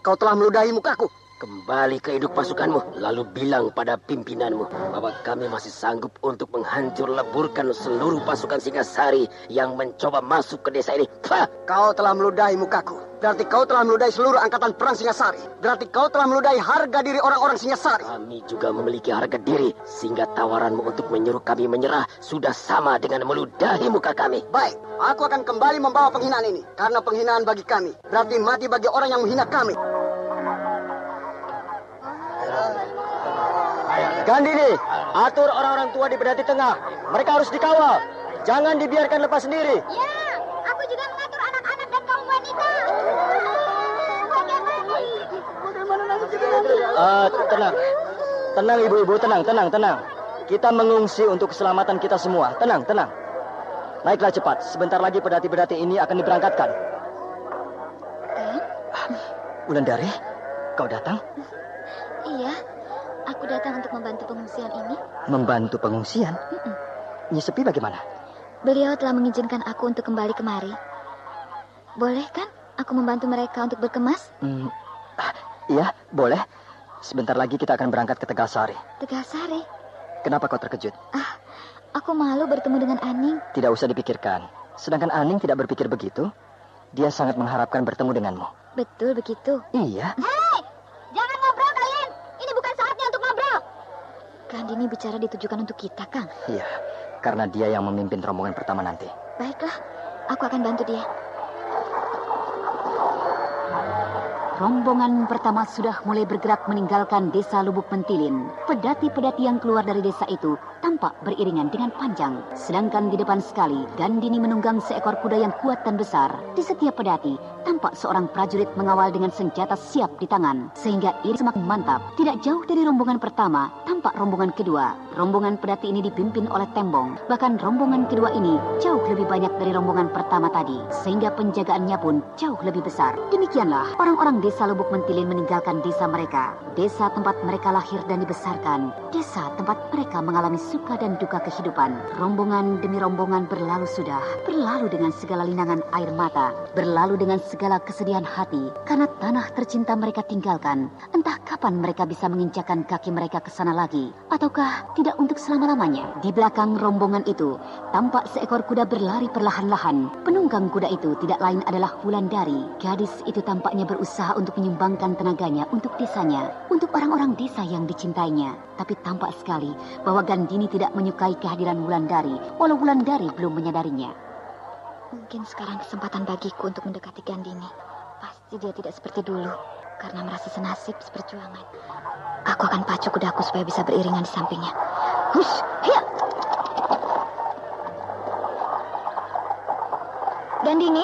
Kau telah meludahi mukaku. Kembali ke induk pasukanmu, lalu bilang pada pimpinanmu bahwa kami masih sanggup untuk menghancur leburkan seluruh pasukan Singasari yang mencoba masuk ke desa ini. Kau telah meludahi mukaku. Berarti kau telah meludahi seluruh angkatan perang Singasari. Berarti kau telah meludahi harga diri orang-orang Singasari. Kami juga memiliki harga diri, sehingga tawaranmu untuk menyuruh kami menyerah sudah sama dengan meludahi muka kami. Baik, aku akan kembali membawa penghinaan ini. Karena penghinaan bagi kami berarti mati bagi orang yang menghina kami. Gandini, atur orang-orang tua di Pedati Tengah. Mereka harus dikawal. Jangan dibiarkan lepas sendiri. Ya, aku juga mengatur anak-anak dan kaum wanita. Tenang. Tenang ibu-ibu, tenang. Kita mengungsi untuk keselamatan kita semua. Tenang. Naiklah cepat. Sebentar lagi pedati-pedati ini akan diberangkatkan. Wulandari, kau datang? Iya, aku datang untuk membantu pengungsian ini. Membantu pengungsian? Nyi Sepi bagaimana? Beliau telah mengizinkan aku untuk kembali kemari. Boleh kan aku membantu mereka untuk berkemas? Iya, boleh. Sebentar lagi kita akan berangkat ke Tegalsari. Tegalsari? Kenapa kau terkejut? Aku malu bertemu dengan Aning. Tidak usah dipikirkan. Sedangkan Aning tidak berpikir begitu. Dia sangat mengharapkan bertemu denganmu. Betul begitu? Iya. Hei! Jangan ngobrol kalian! Ini bukan saatnya untuk ngobrol! Gandini bicara ditujukan untuk kita, Kang. Iya, karena dia yang memimpin rombongan pertama nanti. Baiklah, aku akan bantu dia. Rombongan pertama sudah mulai bergerak meninggalkan desa Lubuk Mentilin. Pedati-pedati yang keluar dari desa itu tampak beriringan dengan panjang. Sedangkan di depan sekali, Gandini menunggang seekor kuda yang kuat dan besar. Di setiap pedati, tampak seorang prajurit mengawal dengan senjata siap di tangan. Sehingga ini semakin mantap. Tidak jauh dari rombongan pertama, tampak rombongan kedua. Rombongan pedati ini dipimpin oleh Tembong. Bahkan rombongan kedua ini jauh lebih banyak dari rombongan pertama tadi. Sehingga penjagaannya pun jauh lebih besar. Demikianlah, orang-orang desa Lubuk Mentilin meninggalkan desa mereka. Desa tempat mereka lahir dan dibesarkan. Desa tempat mereka mengalami suka dan duka kehidupan. Rombongan demi rombongan berlalu sudah. Berlalu dengan segala linangan air mata. Berlalu dengan segala kesedihan hati. Karena tanah tercinta mereka tinggalkan. Entah kapan mereka bisa menginjakkan kaki mereka ke sana lagi. Ataukah tidak tidak untuk selama-lamanya. Di belakang rombongan itu, tampak seekor kuda berlari perlahan-lahan. Penunggang kuda itu tidak lain adalah Wulandari. Gadis itu tampaknya berusaha untuk menyumbangkan tenaganya untuk desanya, untuk orang-orang desa yang dicintainya. Tapi tampak sekali bahwa Gandini tidak menyukai kehadiran Wulandari, walau Wulandari belum menyadarinya. Mungkin sekarang kesempatan bagiku untuk mendekati Gandini. Pasti dia tidak seperti dulu, karena merasa senasib seperjuangan. Aku akan pacu kudaku supaya bisa beriringan di sampingnya. Hush, hiya! Gandini?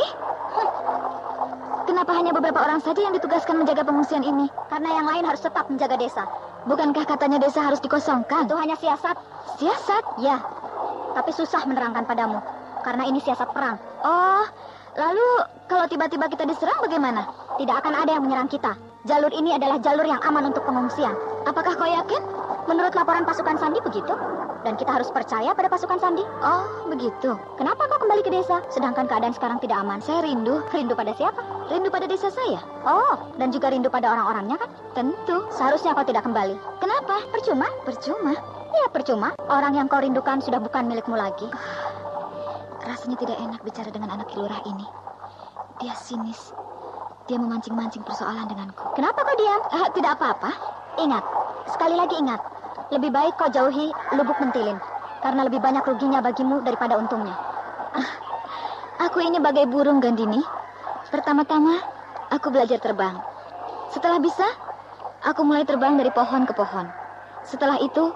Kenapa hanya beberapa orang saja yang ditugaskan menjaga pengungsian ini? Karena yang lain harus tetap menjaga desa. Bukankah katanya desa harus dikosongkan? Itu hanya siasat. Siasat? Ya, tapi susah menerangkan padamu. Karena ini siasat perang. Oh, lalu kalau tiba-tiba kita diserang bagaimana? Tidak akan ada yang menyerang kita. Jalur ini adalah jalur yang aman untuk pengungsian. Apakah kau yakin? Menurut laporan pasukan Sandi begitu. Dan kita harus percaya pada pasukan Sandi. Oh, begitu. Kenapa kau kembali ke desa? Sedangkan keadaan sekarang tidak aman. Saya rindu. Rindu pada siapa? Rindu pada desa saya. Oh, dan juga rindu pada orang-orangnya kan? Tentu. Seharusnya kau tidak kembali. Kenapa? Percuma? Percuma? Ya, percuma. Orang yang kau rindukan sudah bukan milikmu lagi. Rasanya tidak enak bicara dengan anak kilurah ini. Dia sinis. Dia memancing-mancing persoalan denganku. Kenapa kau diam? Tidak apa-apa. Ingat, sekali lagi ingat. Lebih baik kau jauhi Lubuk Mentilin. Karena lebih banyak ruginya bagimu daripada untungnya. Aku ini bagai burung, Gandini. Pertama-tama, aku belajar terbang. Setelah bisa, aku mulai terbang dari pohon ke pohon. Setelah itu,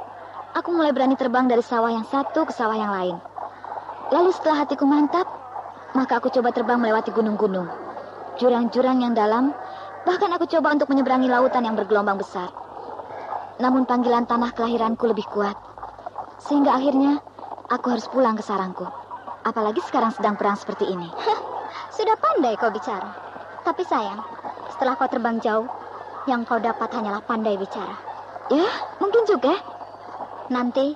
aku mulai berani terbang dari sawah yang satu ke sawah yang lain. Lalu setelah hatiku mantap, maka aku coba terbang melewati gunung-gunung, jurang-jurang yang dalam, bahkan aku coba untuk menyeberangi lautan yang bergelombang besar. Namun panggilan tanah kelahiranku lebih kuat, sehingga akhirnya aku harus pulang ke sarangku. Apalagi sekarang sedang perang seperti ini. Sudah pandai kau bicara. Tapi sayang, setelah kau terbang jauh, yang kau dapat hanyalah pandai bicara. Ya, mungkin juga. Nanti,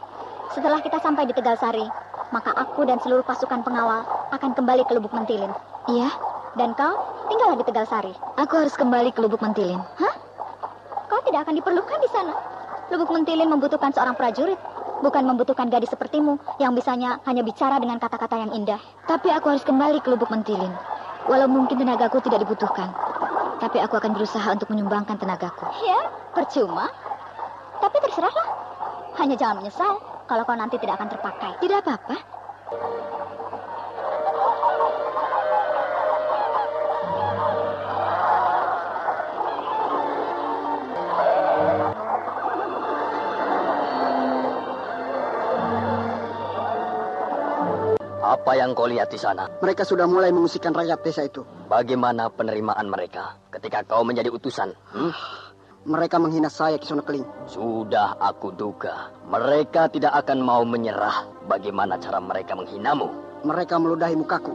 setelah kita sampai di Tegal Sari, maka aku dan seluruh pasukan pengawal akan kembali ke Lubuk Mentilin. Iya, dan kau tinggallah di Tegal Sari. Aku harus kembali ke Lubuk Mentilin. Hah? Kau tidak akan diperlukan di sana. Lubuk Mentilin membutuhkan seorang prajurit, bukan membutuhkan gadis sepertimu yang bisanya hanya bicara dengan kata-kata yang indah. Tapi aku harus kembali ke Lubuk Mentilin. Walau mungkin tenagaku tidak dibutuhkan, tapi aku akan berusaha untuk menyumbangkan tenagaku. Ya, percuma. Tapi terserahlah. Hanya jangan menyesal kalau kau nanti tidak akan terpakai. Tidak apa-apa. Apa yang kau lihat di sana? Mereka sudah mulai mengungsikan rakyat desa itu. Bagaimana penerimaan mereka ketika kau menjadi utusan? Mereka menghina saya, Ki Sono Keling. Sudah aku duga. Mereka tidak akan mau menyerah. Bagaimana cara mereka menghinamu? Mereka meludahi mukaku.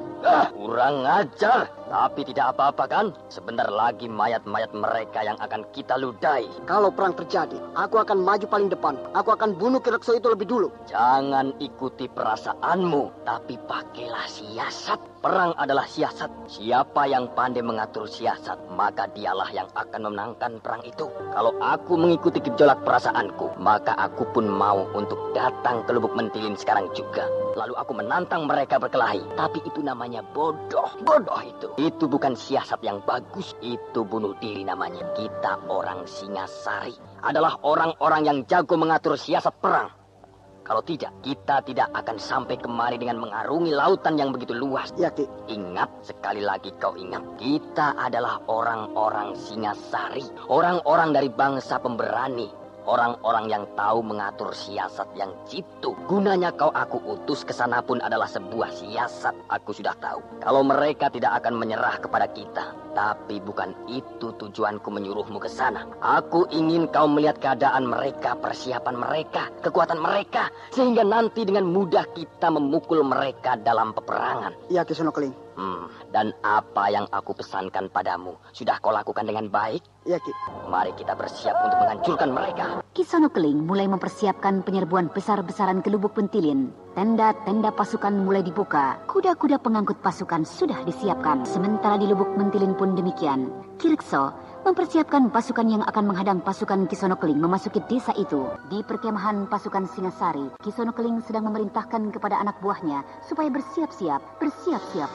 Kurang ajar. Tapi tidak apa-apa kan? Sebentar lagi mayat-mayat mereka yang akan kita ludahi. Kalau perang terjadi, aku akan maju paling depan. Aku akan bunuh Ki Rekso itu lebih dulu. Jangan ikuti perasaanmu, tapi pakailah siasat. Perang adalah siasat. Siapa yang pandai mengatur siasat, maka dialah yang akan memenangkan perang itu. Kalau aku mengikuti gejolak perasaanku, maka aku pun mau untuk datang ke Lubuk Mentilin sekarang juga. Lalu aku menantang mereka berkelahi. Tapi itu namanya bodoh. Bodoh itu. Itu bukan siasat yang bagus. Itu bunuh diri namanya. Kita orang Singasari adalah orang-orang yang jago mengatur siasat perang. Kalau tidak, kita tidak akan sampai kemari dengan mengarungi lautan yang begitu luas. Ya, Ki. Ingat, sekali lagi kau ingat. Kita adalah orang-orang Singasari. Orang-orang dari bangsa pemberani. Orang-orang yang tahu mengatur siasat yang jitu. Gunanya kau aku utus ke sana pun adalah sebuah siasat. Aku sudah tahu. Kalau mereka tidak akan menyerah kepada kita. Tapi bukan itu tujuanku menyuruhmu ke sana. Aku ingin kau melihat keadaan mereka, persiapan mereka, kekuatan mereka. Sehingga nanti dengan mudah kita memukul mereka dalam peperangan. Iya, Ki Sono Keling. Dan apa yang aku pesankan padamu, sudah kau lakukan dengan baik? Iya, Ki. Mari kita bersiap untuk menghancurkan mereka. Ki Sono Keling mulai mempersiapkan penyerbuan besar-besaran ke Lubuk Mentilin. Tenda-tenda pasukan mulai dibuka. Kuda-kuda pengangkut pasukan sudah disiapkan. Sementara di Lubuk Mentilin pun demikian. Ki Rekso mempersiapkan pasukan yang akan menghadang pasukan Kisono Keling memasuki desa itu. Di perkemahan pasukan Singasari, Kisono Keling sedang memerintahkan kepada anak buahnya supaya bersiap-siap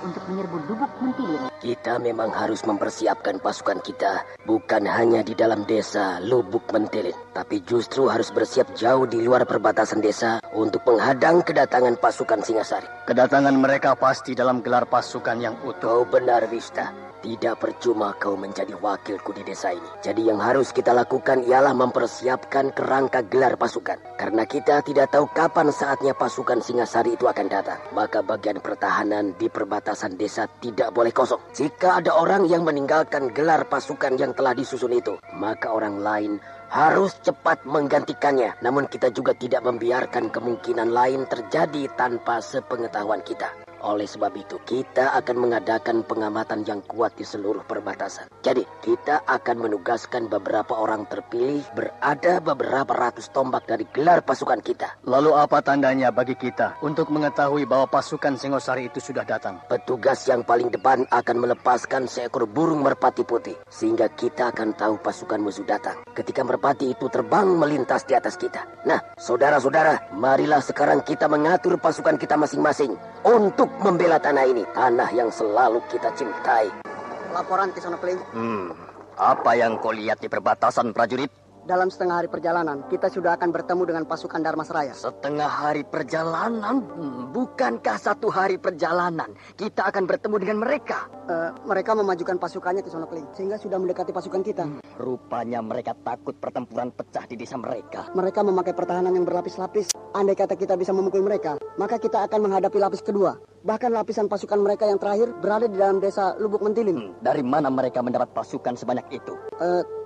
untuk menyerbu Lubuk Mentilin. Kita memang harus mempersiapkan pasukan kita, bukan hanya di dalam desa Lubuk Mentilin, tapi justru harus bersiap jauh di luar perbatasan desa untuk menghadang kedatangan pasukan Singasari. Kedatangan mereka pasti dalam gelar pasukan yang utuh. Kau benar, Wista. Tidak percuma kau menjadi wakilku di desa ini. Jadi yang harus kita lakukan ialah mempersiapkan kerangka gelar pasukan. Karena kita tidak tahu kapan saatnya pasukan Singasari itu akan datang. Maka bagian pertahanan di perbatasan desa tidak boleh kosong. Jika ada orang yang meninggalkan gelar pasukan yang telah disusun itu, maka orang lain harus cepat menggantikannya. Namun kita juga tidak membiarkan kemungkinan lain terjadi tanpa sepengetahuan kita. Oleh sebab itu, kita akan mengadakan pengamatan yang kuat di seluruh perbatasan. Jadi, kita akan menugaskan beberapa orang terpilih berada beberapa ratus tombak dari gelar pasukan kita. Lalu apa tandanya bagi kita untuk mengetahui bahwa pasukan Singosari itu sudah datang? Petugas yang paling depan akan melepaskan seekor burung merpati putih, sehingga kita akan tahu pasukan musuh datang. Ketika merpati itu terbang melintas di atas kita. Nah, saudara-saudara, marilah sekarang kita mengatur pasukan kita masing-masing untuk membela tanah ini, tanah yang selalu kita cintai. Laporan Kisono Keling. Apa yang kau lihat di perbatasan, prajurit? Dalam setengah hari perjalanan, kita sudah akan bertemu dengan pasukan Dharma Seraya. Setengah hari perjalanan? Bukankah 1 hari perjalanan kita akan bertemu dengan mereka? Mereka memajukan pasukannya Kisono Keling, sehingga sudah mendekati pasukan kita. Rupanya mereka takut pertempuran pecah di desa mereka. Mereka memakai pertahanan yang berlapis-lapis. Andai kata kita bisa memukul mereka, maka kita akan menghadapi lapis kedua. Bahkan lapisan pasukan mereka yang terakhir berada di dalam desa Lubuk Mentilin. Dari mana mereka mendapat pasukan sebanyak itu?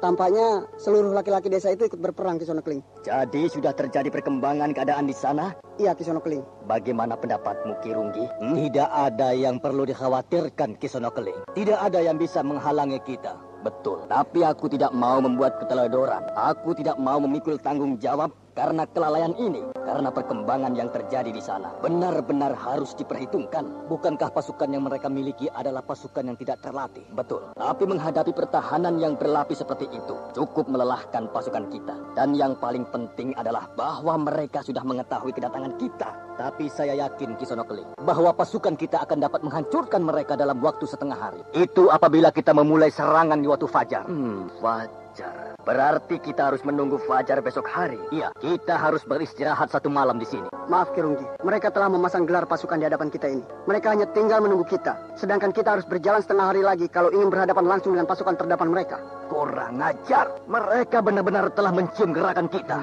Tampaknya seluruh laki-laki desa itu ikut berperang, Kisono Keling. Jadi sudah terjadi perkembangan keadaan di sana? Iya, Kisono Keling. Bagaimana pendapatmu, Ki Runggi? Tidak ada yang perlu dikhawatirkan, Kisono Keling. Tidak ada yang bisa menghalangi kita. Betul, tapi aku tidak mau membuat keteledoran. Aku tidak mau memikul tanggung jawab karena kelalaian ini, karena perkembangan yang terjadi di sana. Benar-benar harus diperhitungkan. Bukankah pasukan yang mereka miliki adalah pasukan yang tidak terlatih? Betul, tapi menghadapi pertahanan yang berlapis seperti itu cukup melelahkan pasukan kita. Dan yang paling penting adalah bahwa mereka sudah mengetahui kedatangan kita. Tapi saya yakin, Kisono Keling, bahwa pasukan kita akan dapat menghancurkan mereka dalam waktu setengah hari. Itu apabila kita memulai serangan di waktu fajar. Fajar. Berarti kita harus menunggu fajar besok hari. Iya, kita harus beristirahat 1 malam di sini. Maaf, Ki Runggi. Mereka telah memasang gelar pasukan di hadapan kita ini. Mereka hanya tinggal menunggu kita. Sedangkan kita harus berjalan setengah hari lagi kalau ingin berhadapan langsung dengan pasukan terdepan mereka. Kurang ajar. Mereka benar-benar telah mencium gerakan kita.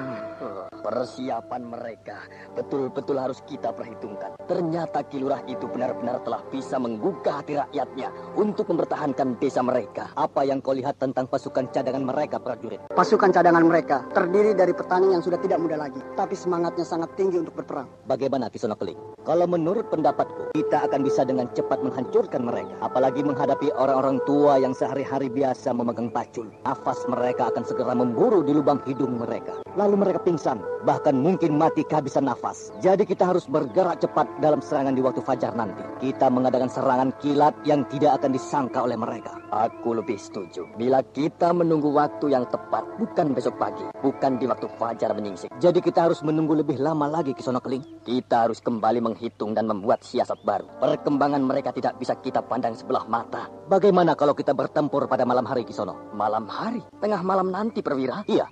Persiapan mereka betul-betul harus kita perhitungkan. Ternyata Ki Lurah itu benar-benar telah bisa menggugah hati rakyatnya untuk mempertahankan desa mereka. Apa yang kau lihat tentang pasukan cadangan mereka, prajurit? Pasukan cadangan mereka terdiri dari petani yang sudah tidak muda lagi, tapi semangatnya sangat tinggi untuk berperang. Bagaimana, Kisono Keling? Kalau menurut pendapatku, kita akan bisa dengan cepat menghancurkan mereka. Apalagi menghadapi orang-orang tua yang sehari-hari biasa memegang pacul. Nafas mereka akan segera memburu di lubang hidung mereka. Lalu mereka pingsan, bahkan mungkin mati kehabisan nafas. Jadi kita harus bergerak cepat dalam serangan di waktu fajar nanti. Kita mengadakan serangan kilat yang tidak akan disangka oleh mereka. Aku lebih setuju. Bila kita menunggu waktu yang tepat, bukan besok pagi, bukan di waktu fajar menyingsing. Jadi kita harus menunggu lebih lama lagi, Kisono Keling. Kita harus kembali menghitung dan membuat siasat baru. Perkembangan mereka tidak bisa kita pandang sebelah mata. Bagaimana kalau kita bertempur pada malam hari, Kisono? Malam hari? Tengah malam nanti, Perwira? Iya.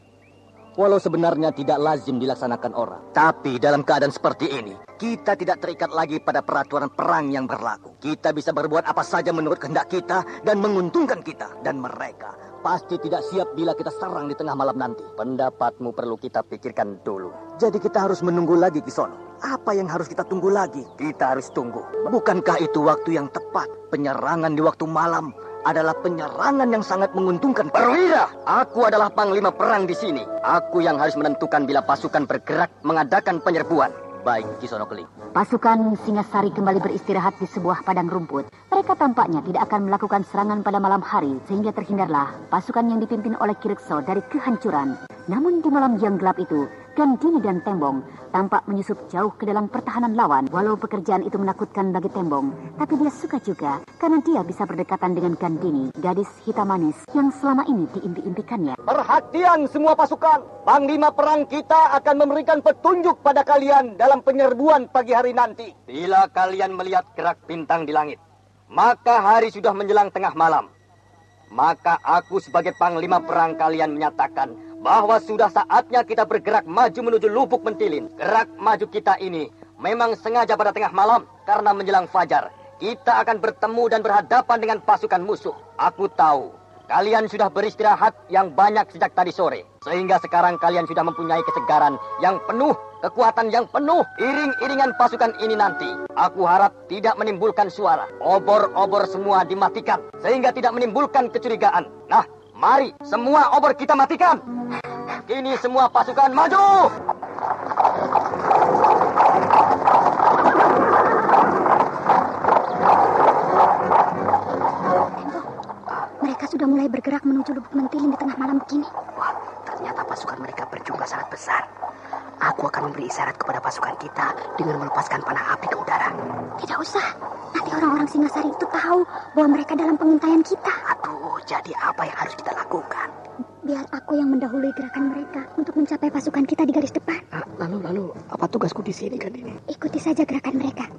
Walau sebenarnya tidak lazim dilaksanakan orang. Tapi dalam keadaan seperti ini, kita tidak terikat lagi pada peraturan perang yang berlaku. Kita bisa berbuat apa saja menurut kehendak kita dan menguntungkan kita. Dan mereka pasti tidak siap bila kita serang di tengah malam nanti. Pendapatmu perlu kita pikirkan dulu. Jadi kita harus menunggu lagi, Kisono. Apa yang harus kita tunggu lagi? Kita harus tunggu. Bukankah itu waktu yang tepat? Penyerangan di waktu malam adalah penyerangan yang sangat menguntungkan. Perwira, aku adalah panglima perang di sini. Aku yang harus menentukan bila pasukan bergerak mengadakan penyerbuan. Baik, Kisono Keling. Pasukan Singasari kembali beristirahat di sebuah padang rumput. Mereka tampaknya tidak akan melakukan serangan pada malam hari, sehingga terhindarlah pasukan yang dipimpin oleh Kirekso dari kehancuran. Namun di malam yang gelap itu, Gandini dan Tembong tampak menyusup jauh ke dalam pertahanan lawan. Walau pekerjaan itu menakutkan bagi Tembong, tapi dia suka juga karena dia bisa berdekatan dengan Gandini, gadis hitam manis yang selama ini diimpi-impikannya. Perhatian semua pasukan, Panglima perang kita akan memberikan petunjuk pada kalian dalam penyerbuan pagi hari nanti. Bila kalian melihat gerak bintang di langit, maka hari sudah menjelang tengah malam. Maka aku sebagai Panglima perang kalian menyatakan bahwa sudah saatnya kita bergerak maju menuju Lubuk Mentilin. Gerak maju kita ini memang sengaja pada tengah malam karena menjelang fajar kita akan bertemu dan berhadapan dengan pasukan musuh. Aku tahu kalian sudah beristirahat yang banyak sejak tadi sore, sehingga sekarang kalian sudah mempunyai kesegaran yang penuh, kekuatan yang penuh. Iring-iringan pasukan ini nanti, aku harap tidak menimbulkan suara. Obor-obor semua dimatikan, sehingga tidak menimbulkan kecurigaan. Nah, mari semua obor kita matikan. Kini semua pasukan maju. Mereka sudah mulai bergerak menuju Lubuk Mentilin di tengah malam begini. Wah, ternyata pasukan mereka berjumlah sangat besar. Aku akan memberi isyarat kepada pasukan kita dengan melepaskan panah api ke udara. Tidak usah. Nanti orang-orang Singasari itu tahu bahwa mereka dalam pengintaian kita. Aduh, jadi apa yang harus kita lakukan? Biar aku yang mendahului gerakan mereka untuk mencapai pasukan kita di garis depan. Lalu, apa tugasku di sini, Gandini? Ikuti saja gerakan mereka.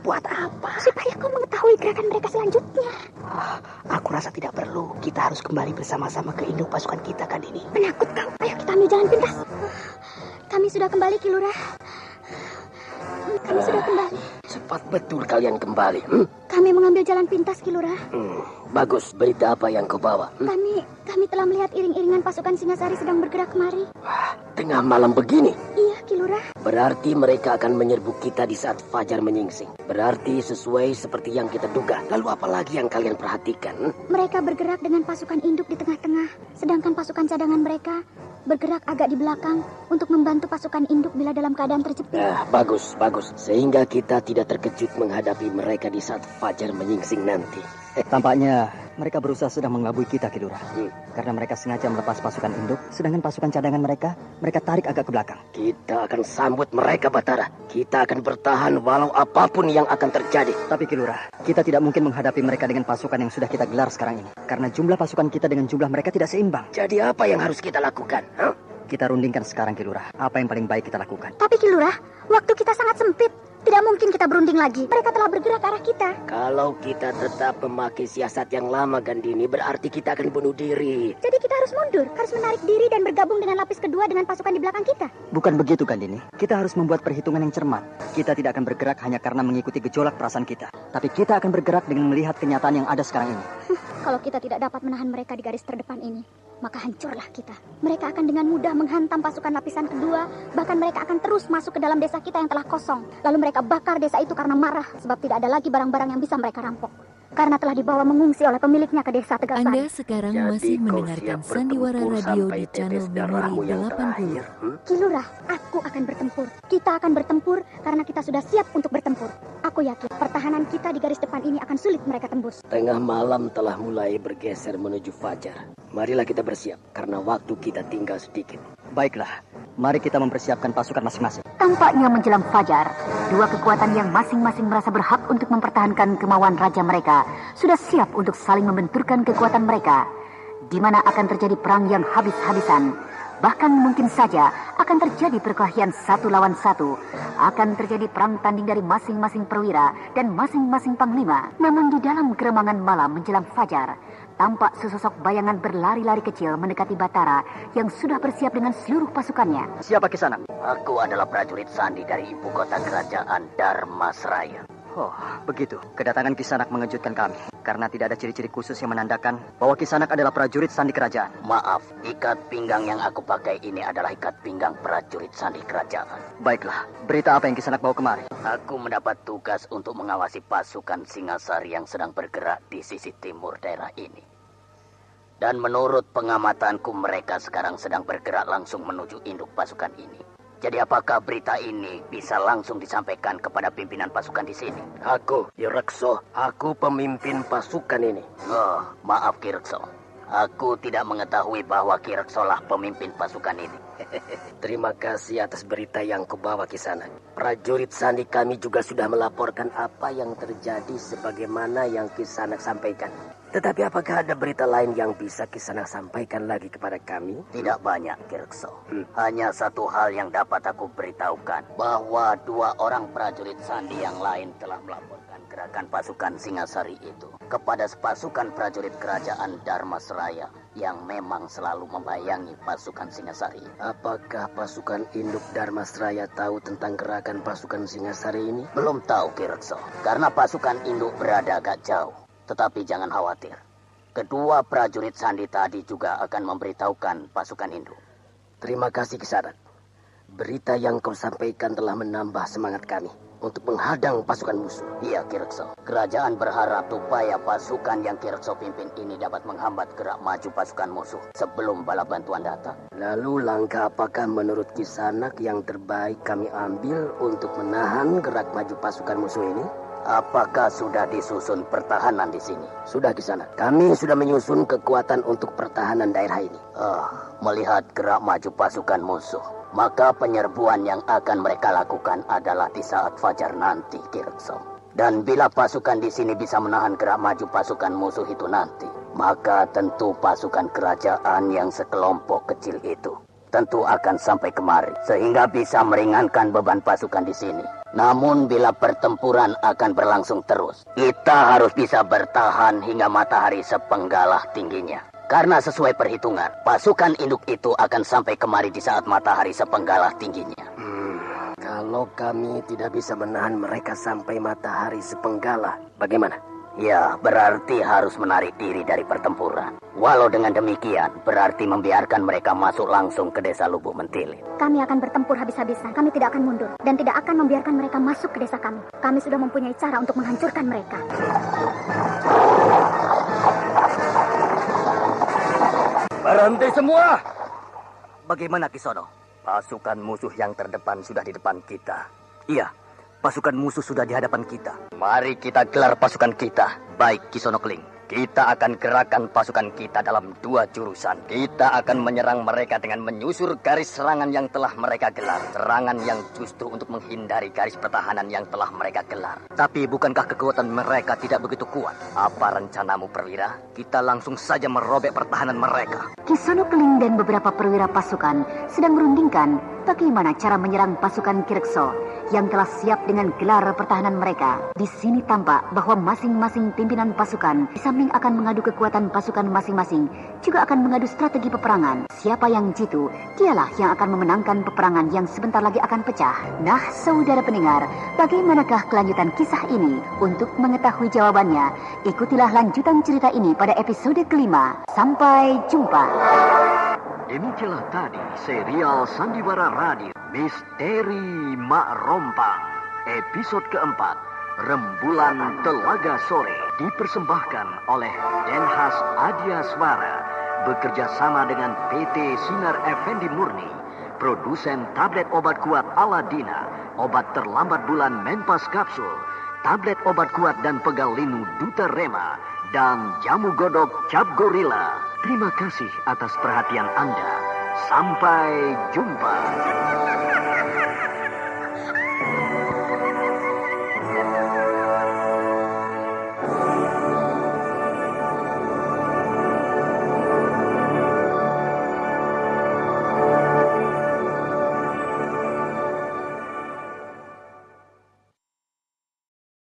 Buat apa? Supaya kau mengetahui gerakan mereka selanjutnya. Aku rasa tidak perlu. Kita harus kembali bersama-sama ke induk pasukan kita, Gandini. Penakut kau. Ayo kita ambil jalan pintas. Kami sudah kembali, Ki Lurah. Kami sudah kembali. Cepat betul kalian kembali. Kami mengambil jalan pintas, Ki Lurah. Bagus. Berita apa yang kau bawa? Kami telah melihat iring-iringan pasukan Singasari sedang bergerak kemari. Tengah malam begini? Iya, Ki Lurah. Berarti mereka akan menyerbu kita di saat fajar menyingsing. Berarti sesuai seperti yang kita duga. Lalu apa lagi yang kalian perhatikan? Mereka bergerak dengan pasukan induk di tengah-tengah, sedangkan pasukan cadangan mereka bergerak agak di belakang untuk membantu pasukan induk bila dalam keadaan terjepit. Bagus. Sehingga kita tidak terkejut menghadapi mereka di saat fajar menyingsing nanti. Tampaknya mereka berusaha sedang mengelabui kita, Ki Lurah. Karena mereka sengaja melepas pasukan induk, sedangkan pasukan cadangan mereka tarik agak ke belakang. Kita akan sambut mereka, Batara. Kita akan bertahan walau apapun yang akan terjadi. Tapi, Ki Lurah, kita tidak mungkin menghadapi mereka dengan pasukan yang sudah kita gelar sekarang ini. Karena jumlah pasukan kita dengan jumlah mereka tidak seimbang. Jadi apa yang harus kita lakukan? Kita rundingkan sekarang, Ki Lurah. Apa yang paling baik kita lakukan? Tapi, Ki Lurah, waktu kita sangat sempit. Tidak mungkin kita berunding lagi. Mereka telah bergerak ke arah kita. Kalau kita tetap memakai siasat yang lama, Gandini, berarti kita akan bunuh diri. Jadi kita harus mundur, harus menarik diri dan bergabung dengan lapis kedua dengan pasukan di belakang kita. Bukan begitu, Gandini. Kita harus membuat perhitungan yang cermat. Kita tidak akan bergerak hanya karena mengikuti gejolak perasaan kita. Tapi kita akan bergerak dengan melihat kenyataan yang ada sekarang ini. Kalau kita tidak dapat menahan mereka di garis terdepan ini, maka hancurlah kita. Mereka akan dengan mudah menghantam pasukan lapisan kedua, bahkan mereka akan terus masuk ke dalam desa kita yang telah kosong. Lalu mereka bakar desa itu karena marah, sebab tidak ada lagi barang-barang yang bisa mereka rampok. Karena telah dibawa mengungsi oleh pemiliknya ke desa Tegal Sari. Anda sekarang masih mendengarkan Sandiwara Radio di channel Memori 80. Ki Lurah, aku akan bertempur. Kita akan bertempur karena kita sudah siap untuk bertempur. Aku yakin pertahanan kita di garis depan ini akan sulit mereka tembus. Tengah malam telah mulai bergeser menuju fajar. Marilah kita bersiap karena waktu kita tinggal sedikit. Baiklah, mari kita mempersiapkan pasukan masing-masing. Tampaknya menjelang fajar, dua kekuatan yang masing-masing merasa berhak untuk mempertahankan kemauan raja mereka sudah siap untuk saling membenturkan kekuatan mereka, di mana akan terjadi perang yang habis-habisan. Bahkan mungkin saja akan terjadi perkelahian satu lawan satu. Akan terjadi perang tanding dari masing-masing perwira dan masing-masing panglima. Namun di dalam keremangan malam menjelang fajar, tampak sesosok bayangan berlari-lari kecil mendekati Batara yang sudah bersiap dengan seluruh pasukannya. Siapa Kisanak? Aku adalah prajurit Sandi dari ibu kota kerajaan Dharmasraya. Oh, begitu. Kedatangan Kisanak mengejutkan kami. Karena tidak ada ciri-ciri khusus yang menandakan bahwa Kisanak adalah prajurit Sandi kerajaan. Maaf, ikat pinggang yang aku pakai ini adalah ikat pinggang prajurit Sandi kerajaan. Baiklah, berita apa yang Kisanak bawa kemari? Aku mendapat tugas untuk mengawasi pasukan Singasari yang sedang bergerak di sisi timur daerah ini. Dan menurut pengamatanku mereka sekarang sedang bergerak langsung menuju induk pasukan ini. Jadi apakah berita ini bisa langsung disampaikan kepada pimpinan pasukan di sini? Aku, Kirekso. Aku pemimpin pasukan ini. Oh, maaf Kirekso. Aku tidak mengetahui bahwa Kirekso lah pemimpin pasukan ini. Terima kasih atas berita yang kau bawa Kisanak. Prajurit Sandi kami juga sudah melaporkan apa yang terjadi sebagaimana yang Kisanak sampaikan. Tetapi apakah ada berita lain yang bisa Kisanak sampaikan lagi kepada kami? Tidak banyak, Kirkso. Hanya satu hal yang dapat aku beritahukan, bahwa 2 orang prajurit Sandi yang lain telah melaporkan gerakan pasukan Singasari itu kepada pasukan prajurit kerajaan Dharmasraya yang memang selalu membayangi pasukan Singasari. Apakah pasukan induk Dharmasraya tahu tentang gerakan pasukan Singasari ini? Belum tahu, Kirkso, karena pasukan induk berada agak jauh. Tetapi jangan khawatir, kedua prajurit Sandi tadi juga akan memberitahukan pasukan induk. Terima kasih Kisanak. Berita yang kau sampaikan telah menambah semangat kami untuk menghadang pasukan musuh. Iya, Kirkso. Kerajaan berharap supaya pasukan yang Kirkso pimpin ini dapat menghambat gerak maju pasukan musuh sebelum bala bantuan datang. Lalu langkah apakah menurut Kisanak yang terbaik kami ambil untuk menahan gerak maju pasukan musuh ini? Apakah sudah disusun pertahanan di sini? Sudah Kisanak. Kami sudah menyusun kekuatan untuk pertahanan daerah ini. Melihat gerak maju pasukan musuh, maka penyerbuan yang akan mereka lakukan adalah di saat fajar nanti, Kirkso. Dan bila pasukan di sini bisa menahan gerak maju pasukan musuh itu nanti, maka tentu pasukan kerajaan yang sekelompok kecil itu tentu akan sampai kemari, sehingga bisa meringankan beban pasukan di sini. Namun bila pertempuran akan berlangsung terus, kita harus bisa bertahan hingga matahari sepenggalah tingginya. Karena sesuai perhitungan, pasukan induk itu akan sampai kemari di saat matahari sepenggalah tingginya. Kalau kami tidak bisa menahan mereka sampai matahari sepenggalah, bagaimana? Ya, berarti harus menarik diri dari pertempuran. Walau dengan demikian, berarti membiarkan mereka masuk langsung ke desa Lubuk Mentilin. Kami akan bertempur habis-habisan. Kami tidak akan mundur dan tidak akan membiarkan mereka masuk ke desa kami. Kami sudah mempunyai cara untuk menghancurkan mereka. Berhenti semua! Bagaimana, Kisono? Pasukan musuh yang terdepan sudah di depan kita. Iya, pasukan musuh sudah di hadapan kita. Mari kita gelar pasukan kita. Baik, Kisono Keling. Kita akan gerakkan pasukan kita dalam 2 jurusan. Kita akan menyerang mereka dengan menyusur garis serangan yang telah mereka gelar. Serangan yang justru untuk menghindari garis pertahanan yang telah mereka gelar. Tapi bukankah kekuatan mereka tidak begitu kuat? Apa rencanamu, Perwira? Kita langsung saja merobek pertahanan mereka. Kisono Keling dan beberapa perwira pasukan sedang merundingkan bagaimana cara menyerang pasukan Kirkso yang telah siap dengan gelar pertahanan mereka. Di sini tampak bahwa masing-masing pimpinan pasukan di samping akan mengadu kekuatan pasukan masing-masing, juga akan mengadu strategi peperangan. Siapa yang jitu, dialah yang akan memenangkan peperangan yang sebentar lagi akan pecah. Nah, saudara pendengar, bagaimanakah kelanjutan kisah ini? Untuk mengetahui jawabannya, ikutilah lanjutan cerita ini pada episode kelima. Sampai jumpa. Demikianlah tadi serial Sandiwara Radio Misteri Mak Rompang episode keempat, Rembulan Telaga Sore, dipersembahkan oleh Denhas Adia Swara bekerja sama dengan PT Sinar Effendi Murni, produsen tablet obat kuat Aladina, obat terlambat bulan Menpas Kapsul, tablet obat kuat dan pegal linu Duta Rema, dan jamu godok Cap Gorilla. Terima kasih atas perhatian Anda. Sampai jumpa.